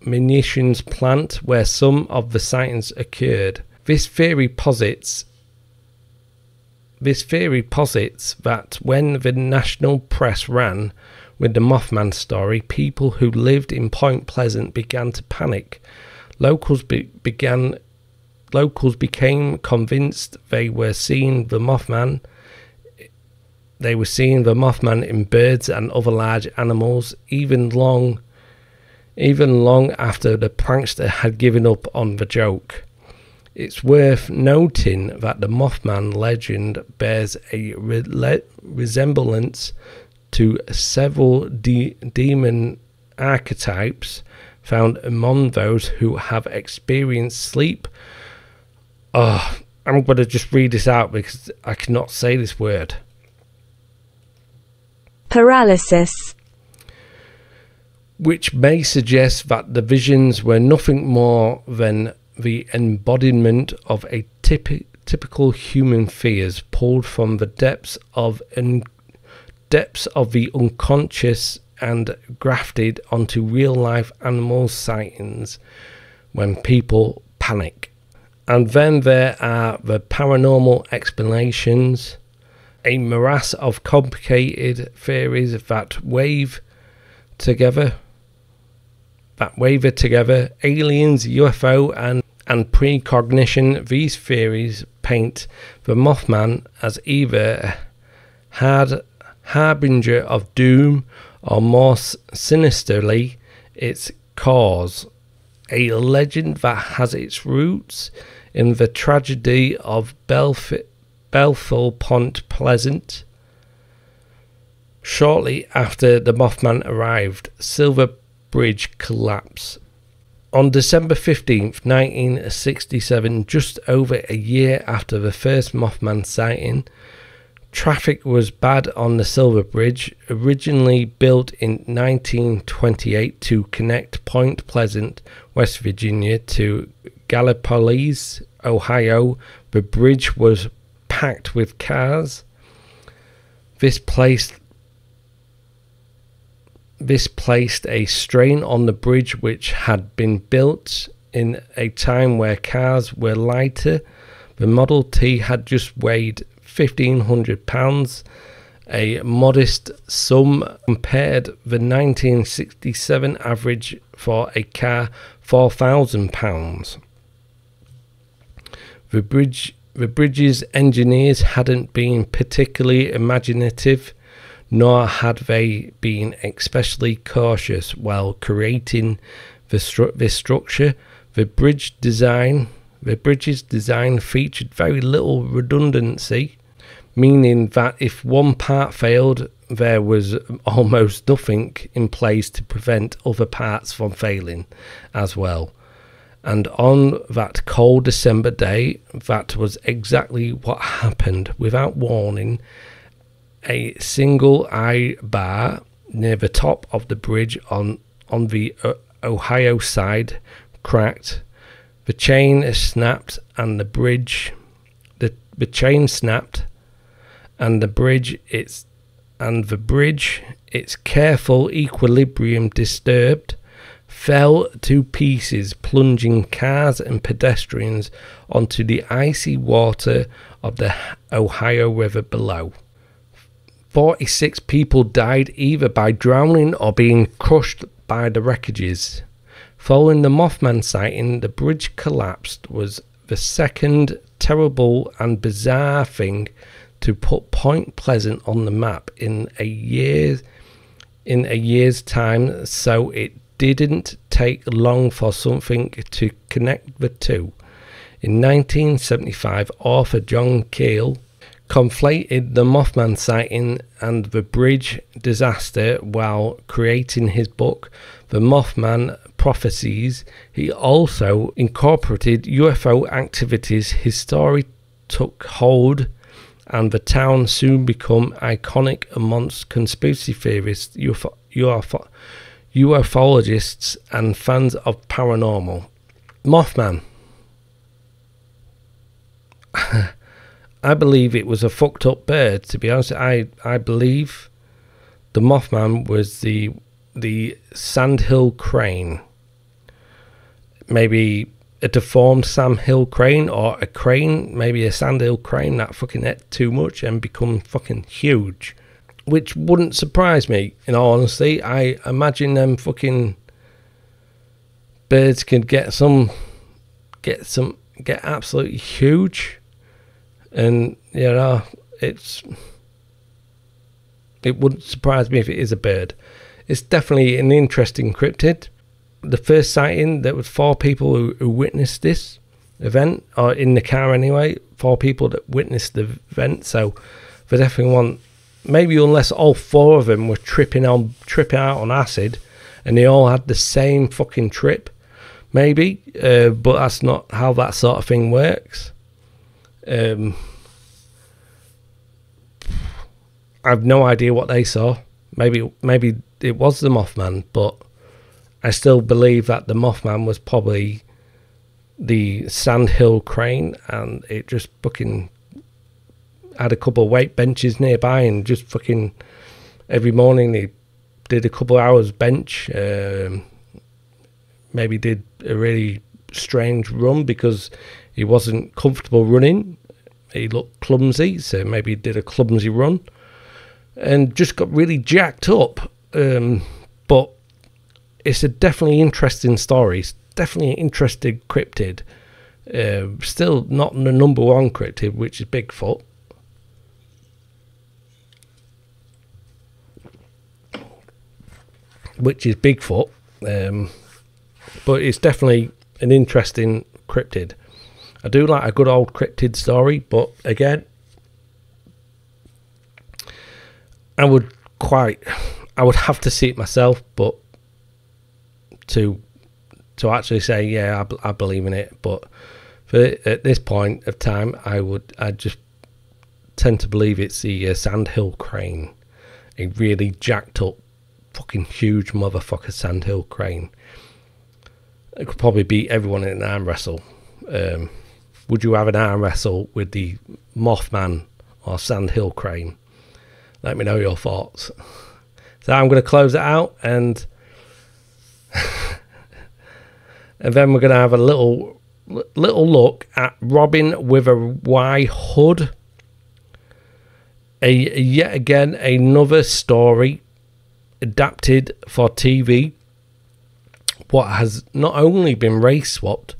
munitions plant where some of the sightings occurred. This theory posits that when the national press ran with the Mothman story, people who lived in Point Pleasant began to panic. Locals became convinced they were seeing the Mothman. They were seeing the Mothman in birds and other large animals, even long after the prankster had given up on the joke. It's worth noting that the Mothman legend bears a resemblance to several demon archetypes found among those who have experienced sleep. I'm going to just read this out because I cannot say this word. Paralysis. Which may suggest that the visions were nothing more than the embodiment of a typical human fears pulled from the depths of the unconscious and grafted onto real-life animal sightings when people panic. And then there are the paranormal explanations, a morass of complicated theories that waver together, aliens, UFO, and precognition. These theories paint the Mothman as either harbinger of doom, or more sinisterly, its cause, a legend that has its roots in the tragedy of Bethel Point Pleasant. Shortly after the Mothman arrived, Silver Bridge collapsed. On December 15th, 1967, just over a year after the first Mothman sighting, Traffic was bad on the Silver Bridge, originally built in 1928 to connect Point Pleasant, West Virginia to Gallipolis, Ohio. The bridge was packed with cars. This placed a strain on the bridge, which had been built in a time where cars were lighter. The Model T had just weighed 1,500 pounds, a modest sum compared the 1967 average for a car 4,000 pounds. The bridge's engineers hadn't been particularly imaginative, nor had they been especially cautious while creating this structure. The bridge's design featured very little redundancy, meaning that if one part failed, there was almost nothing in place to prevent other parts from failing as well. And on that cold December day, that was exactly what happened. Without warning, a single eye bar near the top of the bridge on the Ohio side cracked. The chain snapped, and the bridge its careful equilibrium disturbed, fell to pieces, plunging cars and pedestrians onto the icy water of the Ohio River below. 46 people died either by drowning or being crushed by the wreckages. Following the Mothman sighting, the bridge collapsed was the second terrible and bizarre thing to put Point Pleasant on the map in a year's time, so it didn't take long for something to connect the two. In 1975, author John Keel conflated the Mothman sighting and the bridge disaster while creating his book, The Mothman Prophecies. He also incorporated UFO activities. His story took hold, and the town soon became iconic amongst conspiracy theorists, ufologists, and fans of paranormal. Mothman. I believe it was a fucked up bird, to be honest. I believe the Mothman was the sandhill crane. Maybe a deformed sandhill crane, or a crane, maybe a sandhill crane that fucking ate too much and become fucking huge. Which wouldn't surprise me, in all honesty. I imagine them fucking birds could get absolutely huge. And you know, it wouldn't surprise me if it is a bird. It's definitely an interesting cryptid. The first sighting, there was 4 people who witnessed this event, or in the car anyway. 4 people that witnessed the event. So they definitely want, maybe unless all 4 of them were tripping out on acid, and they all had the same fucking trip, maybe. But that's not how that sort of thing works. I have no idea what they saw. Maybe it was the Mothman, but I still believe that the Mothman was probably the sandhill crane, and it just fucking had a couple of weight benches nearby, and just fucking every morning they did a couple of hours bench. Maybe did a really strange run because he wasn't comfortable running. He looked clumsy, so maybe he did a clumsy run and just got really jacked up. But it's a definitely interesting story. It's definitely an interesting cryptid. Still not the number 1 cryptid, which is Bigfoot. But it's definitely an interesting cryptid. I do like a good old cryptid story, but again, I would have to see it myself, but to actually say, yeah, I believe in it. But at this point of time, I'd just tend to believe it's the sandhill crane, a really jacked up, fucking huge motherfucker sandhill crane. It could probably beat everyone in an arm wrestle. Would you have an arm wrestle with the Mothman or sandhill crane? Let me know your thoughts. So I'm going to close it out, and and then we're going to have a little look at Robin with a Y hood. Yet again another story adapted for TV, what has not only been race swapped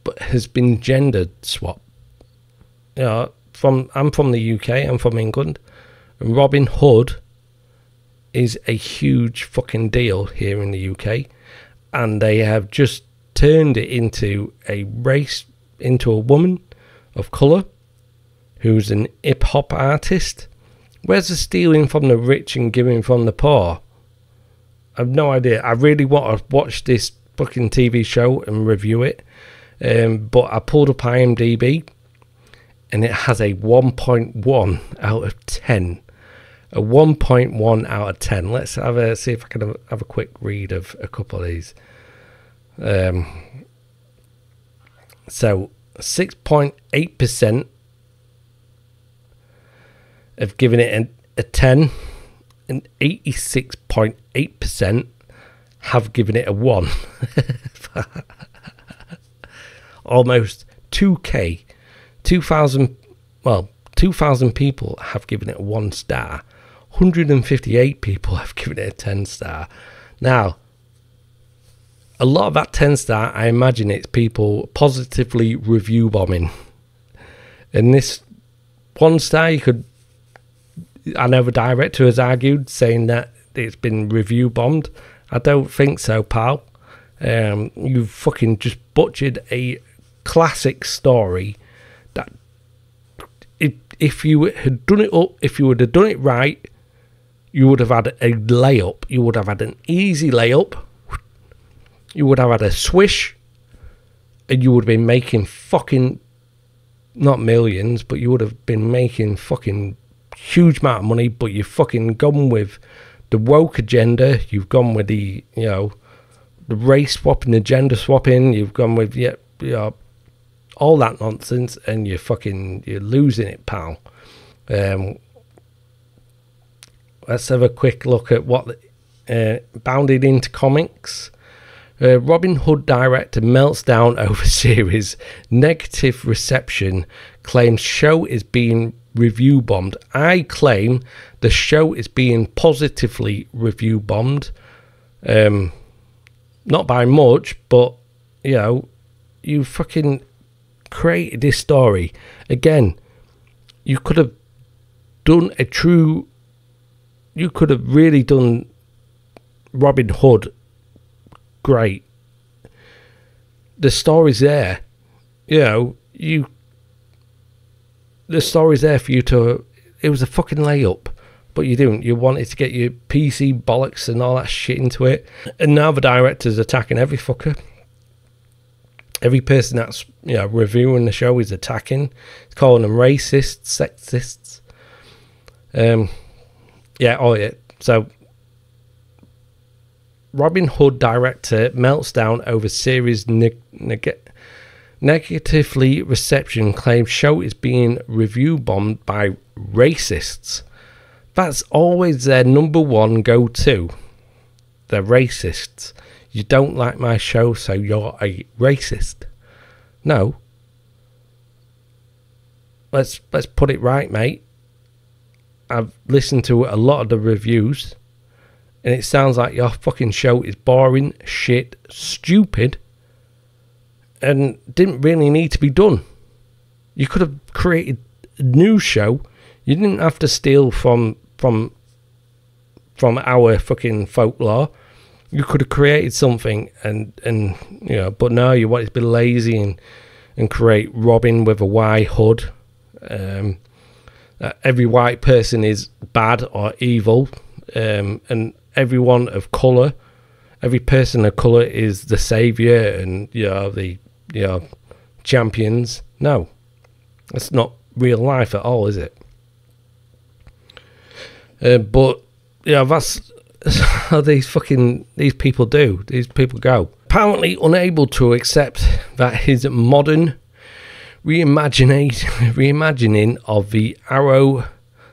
but has been gender swapped. You know, I'm from the UK, I'm from England, and Robin Hood is a huge fucking deal here in the UK, and they have just turned it into a woman of colour who's an hip-hop artist. Where's the stealing from the rich and giving from the poor? I've no idea. I really want to watch this fucking TV show and review it, but I pulled up IMDb and it has a 1.1 out of 10. A 1.1 out of 10. Let's see if I can have a quick read of a couple of these. So 6.8% have given it a 10, and 86.8% have given it a 1. Almost 2,000 people have given it a 1 star. 158 people have given it a 10 star. Now, a lot of that 10 star, I imagine it's people positively review bombing. And this 1 star, I know the director has argued, saying that it's been review bombed. I don't think so, pal. You've fucking just butchered a classic story that if you had done it up, if you would have done it right, you would have had a layup. You would have had an easy layup. You would have had a swish, and you would have been making fucking, not millions, but you would have been making fucking huge amount of money. But you've fucking gone with the woke agenda. You've gone with the, you know, the race swapping, the gender swapping. You've gone with, all that nonsense, and you're losing it, pal. Let's have a quick look at what bounded into comics. Robin Hood director melts down over series. Negative reception. Claims show is being review bombed. I claim the show is being positively review bombed. Not by much, but, you know, you fucking created this story. Again, you could have done you could have really done Robin Hood great. The story's there. You know, the story's there for you to, it was a fucking layup, but you didn't. You wanted to get your PC bollocks and all that shit into it, and now the director's attacking every fucker. Every person that's, you know, reviewing the show is attacking. He's calling them racists, sexists. So Robin Hood director melts down over series negatively reception, claims show is being review bombed by racists. That's always their number one go-to. They're racists. You don't like my show, so you're a racist. No. Let's put it right, mate. I've listened to a lot of the reviews, and it sounds like your fucking show is boring, shit, stupid, and didn't really need to be done. You could have created a new show. You didn't have to steal from our fucking folklore. You could have created something, and you know, but no, you wanted to be lazy and create Robin with a Y hood. Every white person is bad or evil, and everyone of colour, every person of colour is the saviour and, you know, the, you know, champions. No, that's not real life at all, is it? But yeah, that's how these people do. These people go. Apparently unable to accept that his modern reimagining of the arrow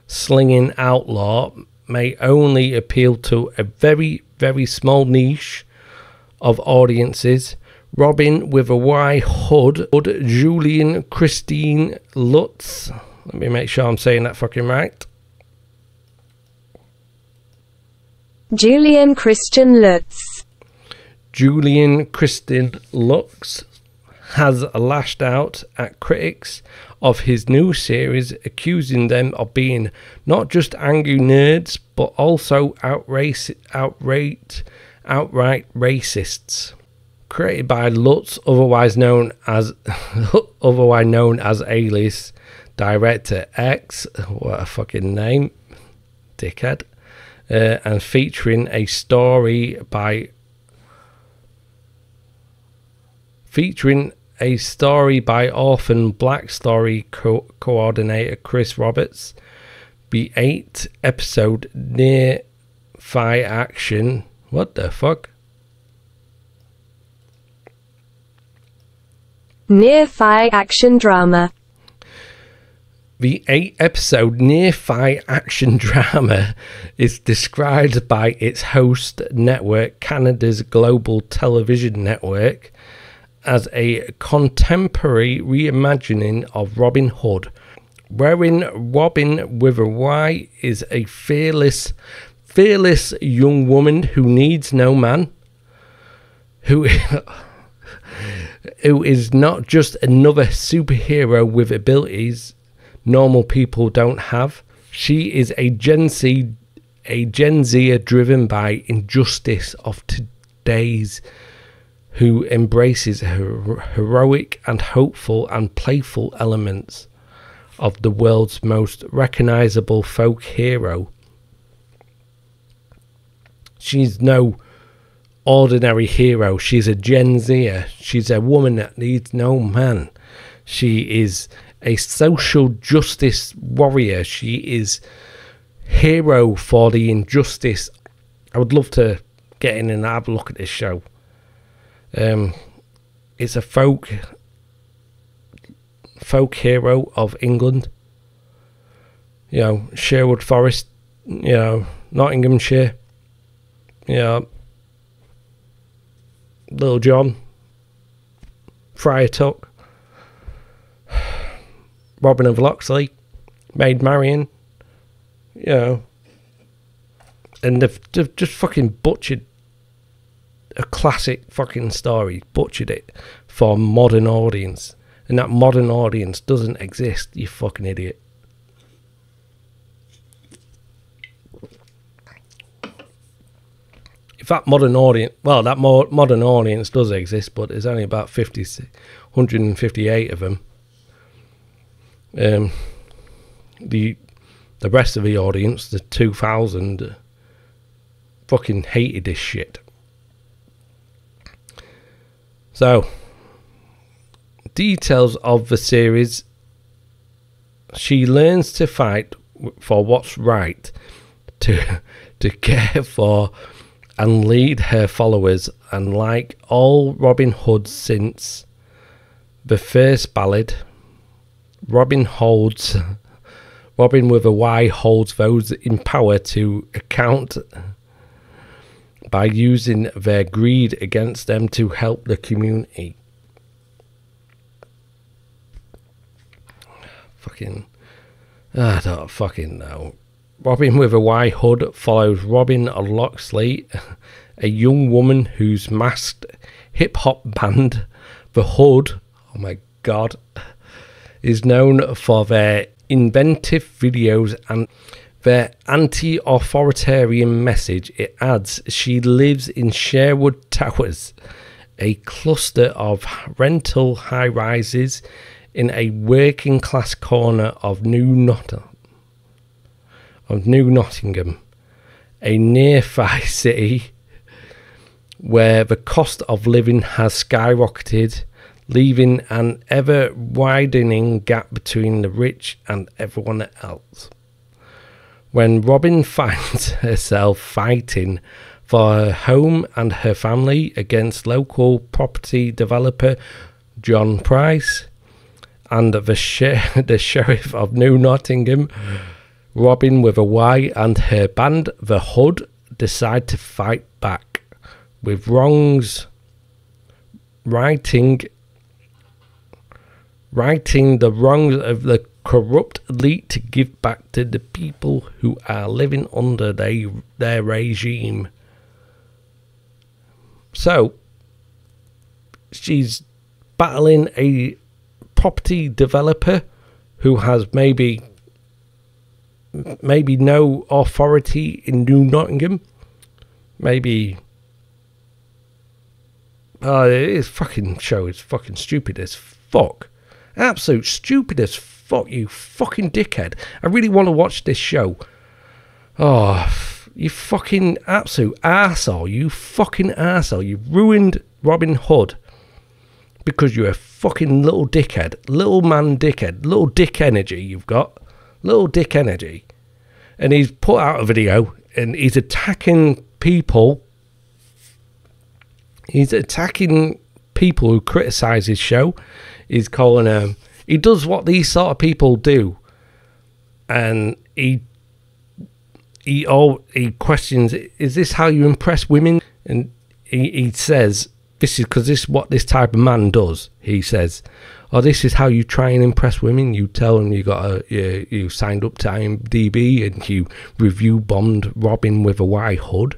slinging outlaw may only appeal to a very, very small niche of audiences. Robin with a Y Hood, Julian Christine Lutz. Let me make sure I'm saying that fucking right. Julian Christian Lutz. Julian Christian Lutz has lashed out at critics of his new series, accusing them of being not just angry nerds, but also outright racists. Created by Lutz, otherwise known as Alias Director X, what a fucking name, dickhead, and featuring a story by orphan Black Story coordinator Chris Roberts. The 8-episode near-fi action. What the fuck? Near-fi action drama. The 8-episode near-fi action drama is described by its host network, Canada's Global Television Network, as a contemporary reimagining of Robin Hood, wherein Robin with a Y is a fearless young woman who needs no man, who is not just another superhero with abilities normal people don't have. She is a Gen Z driven by injustice of today's, who embraces heroic and hopeful and playful elements of the world's most recognizable folk hero. She's no ordinary hero. She's a Gen Zer. She's a woman that needs no man. She is a social justice warrior. She is hero for the injustice. I would love to get in and have a look at this show. It's a folk hero of England. You know, Sherwood Forest, you know, Nottinghamshire, you know, Little John, Friar Tuck, Robin of Locksley, Maid Marian, you know, and they've just fucking butchered a classic fucking story, butchered it for a modern audience, and that modern audience doesn't exist, you fucking idiot. If that modern audience, well, that modern audience does exist, but there's only about 158 of them. The rest of the audience, the 2,000, fucking hated this shit. So, details of the series: she learns to fight for what's right, to care for and lead her followers, and like all Robin Hoods since the first ballad, Robin with a Y holds those in power to account by using their greed against them to help the community. I don't fucking know. Robin with a Y Hood follows Robin of Locksley, a young woman whose masked hip-hop band, The Hood, oh my god, is known for their inventive videos and their anti-authoritarian message. It adds, she lives in Sherwood Towers, a cluster of rental high-rises in a working-class corner of New Nottingham, a nearby city where the cost of living has skyrocketed, leaving an ever-widening gap between the rich and everyone else. when Robin finds herself fighting for her home and her family against local property developer John Price and the sheriff of New Nottingham, Robin with a Y, and her band, the Hood, decide to fight back, with wrongs righting the wrongs of the corrupt elite to give back to the people who are living under their regime. So she's battling a property developer who has maybe no authority in New Nottingham. Maybe this fucking show is fucking stupid as fuck. Absolute stupid as fuck, you fucking dickhead. I really want to watch this show. Oh, you fucking absolute arsehole. You fucking arsehole. You ruined Robin Hood because you're a fucking little dickhead. Little man dickhead. Little dick energy you've got. Little dick energy. And he's put out a video and he's attacking people. He's attacking people who criticise his show. He's calling he does what these sort of people do, and he questions, is this how you impress women? And he says, this is what this type of man does. He says, this is how you try and impress women. You tell them you signed up to IMDb and you review bombed Robin with a Y Hood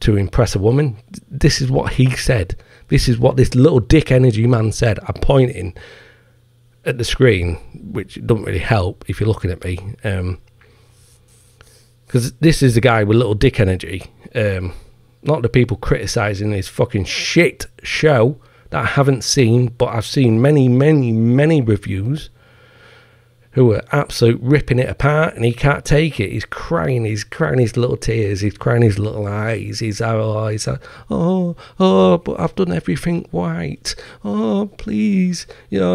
to impress a woman. This is what he said. This is what this little dick energy man said. I'm pointing at the screen, which doesn't really help if you're looking at me, because this is the guy with little dick energy, not the people criticising his fucking shit show that I haven't seen, but I've seen many reviews who are absolute ripping it apart, and he can't take it. He's crying his little tears, he's crying his little eyes, he's like, but I've done everything right, please,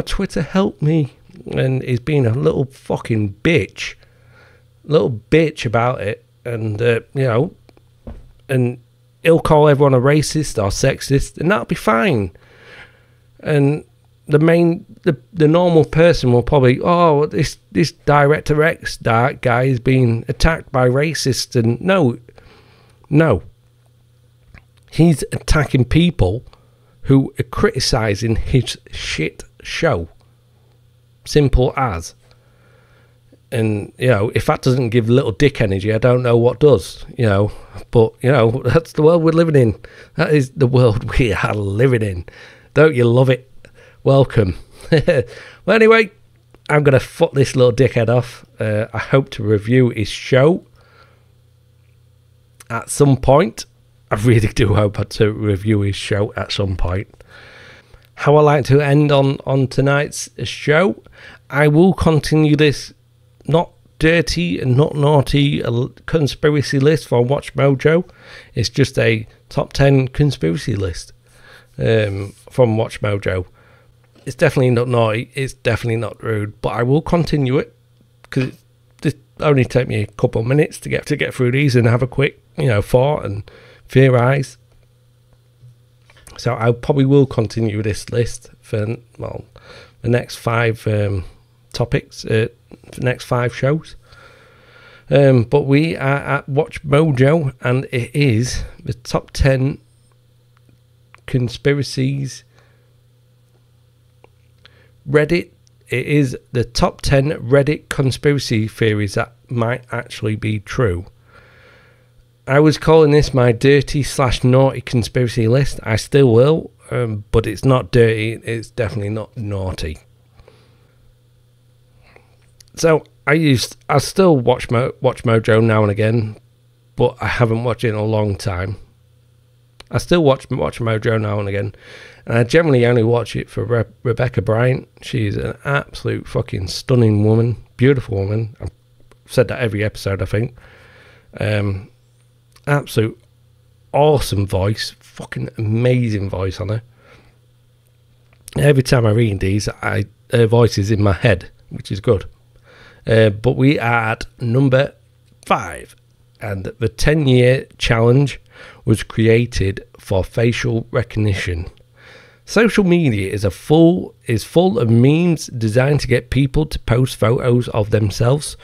Twitter help me. And he's being a little fucking bitch about it, and and he'll call everyone a racist or sexist, and that'll be fine. And the normal person will probably, this Director X dark guy is being attacked by racists, and no, he's attacking people who are criticising his shit show. Simple as. And if that doesn't give little dick energy, I don't know what does. But that's the world we're living in. That is the world we are living in. Don't you love it? Welcome. Well, anyway, I'm going to fuck this little dickhead off. I hope to review his show at some point. I really do hope to review his show at some point. How I like to end on tonight's show, I will continue this not dirty and not naughty conspiracy list for Watch Mojo. It's just a top 10 conspiracy list from Watch Mojo. It's definitely not naughty, it's definitely not rude, but I will continue it because it only take me a couple of minutes to get through these and have a quick thought and theorise. So I probably will continue this list for the next 5 topics, the next 5 shows. But we are at Watch Mojo, and it is the top 10 conspiracies. Reddit. It is the top 10 Reddit conspiracy theories that might actually be true. I was calling this my dirty/naughty conspiracy list. I still will, but it's not dirty. It's definitely not naughty. So I still watch Mojo now and again, but I haven't watched it in a long time. I still watch Mojo now and again, and I generally only watch it for Rebecca Bryant. She's an absolute fucking stunning woman, beautiful woman. I've said that every episode, I think. Absolute awesome voice, fucking amazing voice on her. Every time I read these, her voice is in my head, which is good. But we are at number 5. And the 10-year challenge was created for facial recognition. Social media is full of memes designed to get people to post photos of themselves,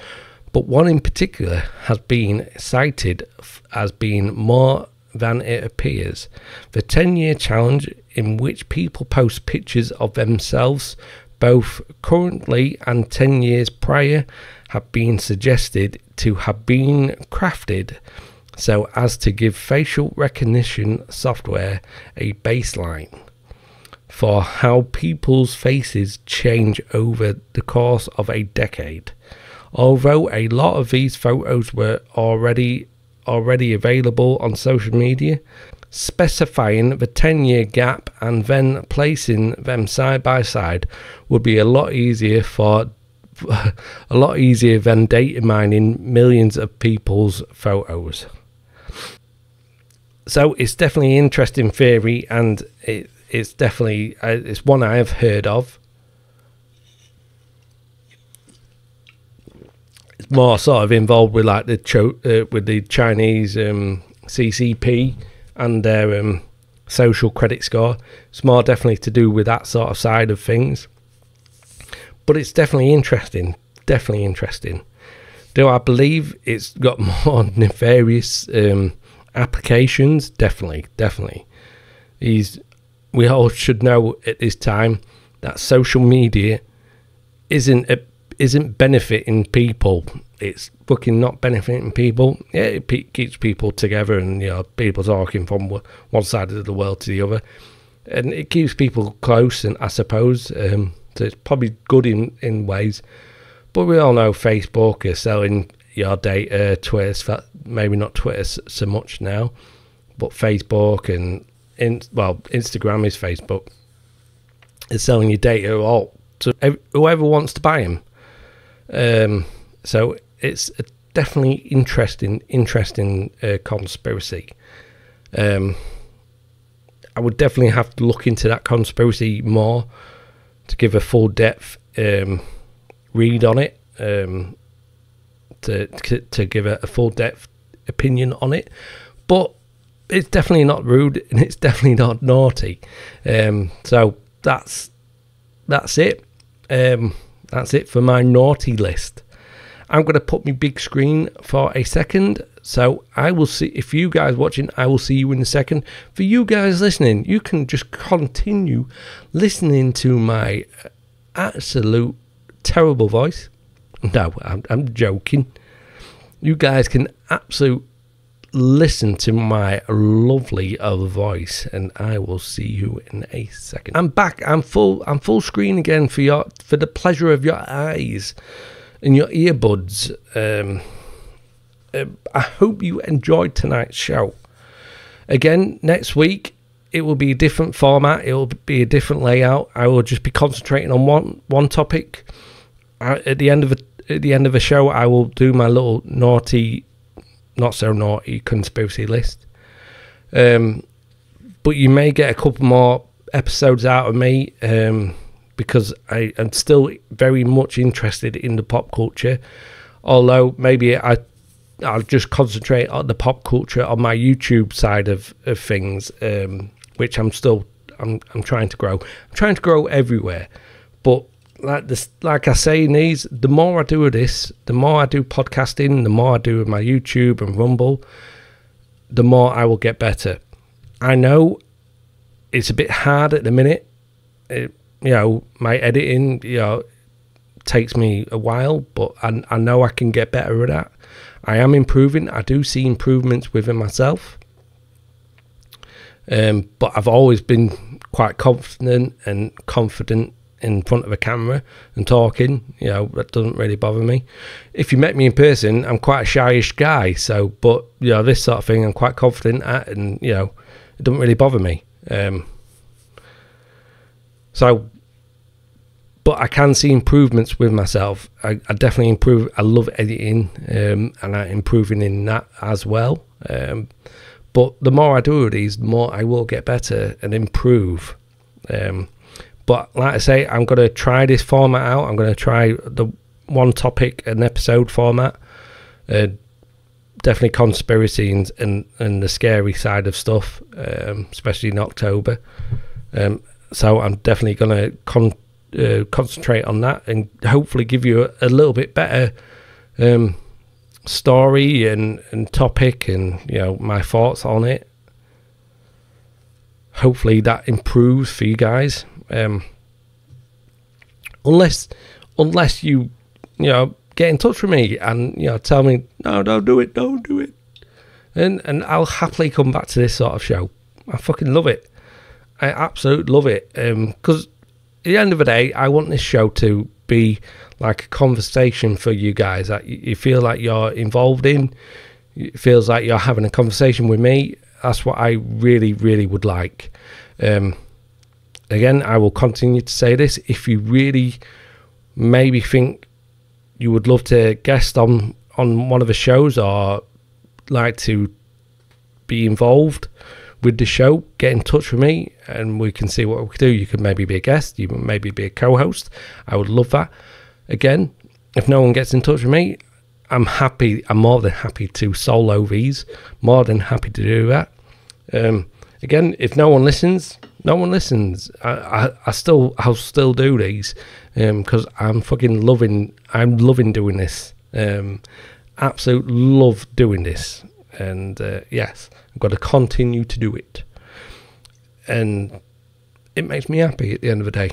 but one in particular has been cited as being more than it appears. The 10-year challenge, in which people post pictures of themselves both currently and 10 years prior, have been suggested to have been crafted so as to give facial recognition software a baseline for how people's faces change over the course of a decade. Although a lot of these photos were already available on social media, specifying the 10-year gap and then placing them side by side would be a lot easier than data mining millions of people's photos. So it's definitely an interesting theory, and it's definitely it's one I have heard of. It's more sort of involved with like with the Chinese CCP and their social credit score. It's more definitely to do with that sort of side of things. But it's definitely interesting. Definitely interesting. Do I believe it's got more nefarious applications? Definitely. We all should know at this time that social media isn't benefiting people. It's fucking not benefiting people. Yeah, it keeps people together, and people talking from one side of the world to the other, and it keeps people close. And I suppose so it's probably good in ways. But we all know Facebook is selling your data. Twitter, maybe not Twitter so much now, but Facebook and Instagram is Facebook. It's selling your data all to whoever wants to buy them. So it's a definitely interesting conspiracy. I would definitely have to look into that conspiracy more to give a full depth read on it, to give a full depth opinion on it. But it's definitely not rude, and it's definitely not naughty. So that's it. That's it for my naughty list. I'm going to put my big screen for a second. So I will see, if you guys watching, I will see you in a second. For you guys listening, you can just continue listening to my absolute terrible voice. No, I'm joking. You guys can absolutely listen to my lovely voice, and I will see you in a second. I'm back. I'm full screen again for the pleasure of your eyes and your earbuds. I hope you enjoyed tonight's show. Again, next week it will be a different format. It will be a different layout. I will just be concentrating on one topic. At the end of the show, I will do my little naughty, not so naughty conspiracy list. But you may get a couple more episodes out of me, because I am still very much interested in the pop culture. Although maybe I'll just concentrate on the pop culture on my YouTube side of things, which I'm trying to grow. I'm trying to grow everywhere. But like I say in these, the more I do of this, the more I do podcasting, the more I do with my YouTube and Rumble, the more I will get better. I know it's a bit hard at the minute. My editing, takes me a while, but I know I can get better at that. I am improving. I do see improvements within myself. But I've always been quite confident in front of a camera and talking. That doesn't really bother me. If you met me in person, I'm quite a shyish guy. So, but this sort of thing I'm quite confident at, and it doesn't really bother me. But I can see improvements with myself. I definitely improve. I love editing, and I'm improving in that as well. But the more I do these, the more I will get better and improve. But like I say, I'm going to try this format out. I'm going to try the one topic an episode format. definitely conspiracy and the scary side of stuff, especially in October. So I'm definitely going to concentrate on that and hopefully give you a little bit better story and topic and, you know, my thoughts on it. Hopefully that improves for you guys. Unless you know, get in touch with me and, you know, tell me, no, don't do it, and I'll happily come back to this sort of show. I fucking love it. I absolutely love it. Because at the end of the day, I want this show to be like a conversation for you guys that you feel like you're involved in. It feels like you're having a conversation with me. That's what I really, really would like. Again, I will continue to say this. If you really maybe think you would love to guest on one of the shows or like to be involved with the show, get in touch with me and we can see what we can do. You could maybe be a guest, you can maybe be a co-host. I would love that. Again, if no one gets in touch with me, I'm more than happy to solo these, more than happy to do that. Again, if no one listens, I'll still do these, because I'm loving doing this. Absolute love doing this. And yes, I've got to continue to do it. And it makes me happy at the end of the day.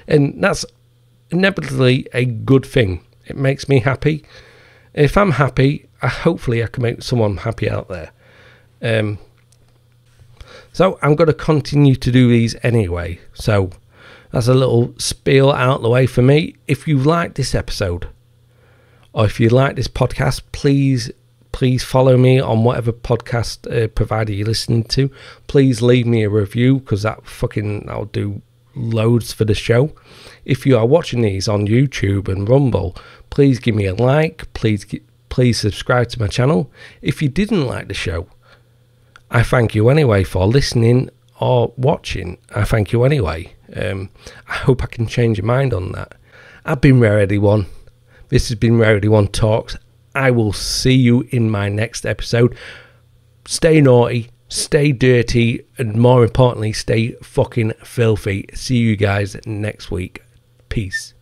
And that's inevitably a good thing. It makes me happy. If I'm happy, hopefully I can make someone happy out there. So I'm going to continue to do these anyway. So that's a little spiel out the way for me. If you like this episode, or if you like this podcast, please follow me on whatever podcast provider you're listening to. Please leave me a review, because that'll do loads for the show. If you are watching these on YouTube and Rumble, please give me a like. Please subscribe to my channel. If you didn't like the show, I thank you anyway for listening or watching. I thank you anyway. I hope I can change your mind on that. I've been Rareeddie1. This has been Rareeddie1 Talks. I will see you in my next episode. Stay naughty, stay dirty, and more importantly, stay fucking filthy. See you guys next week. Peace.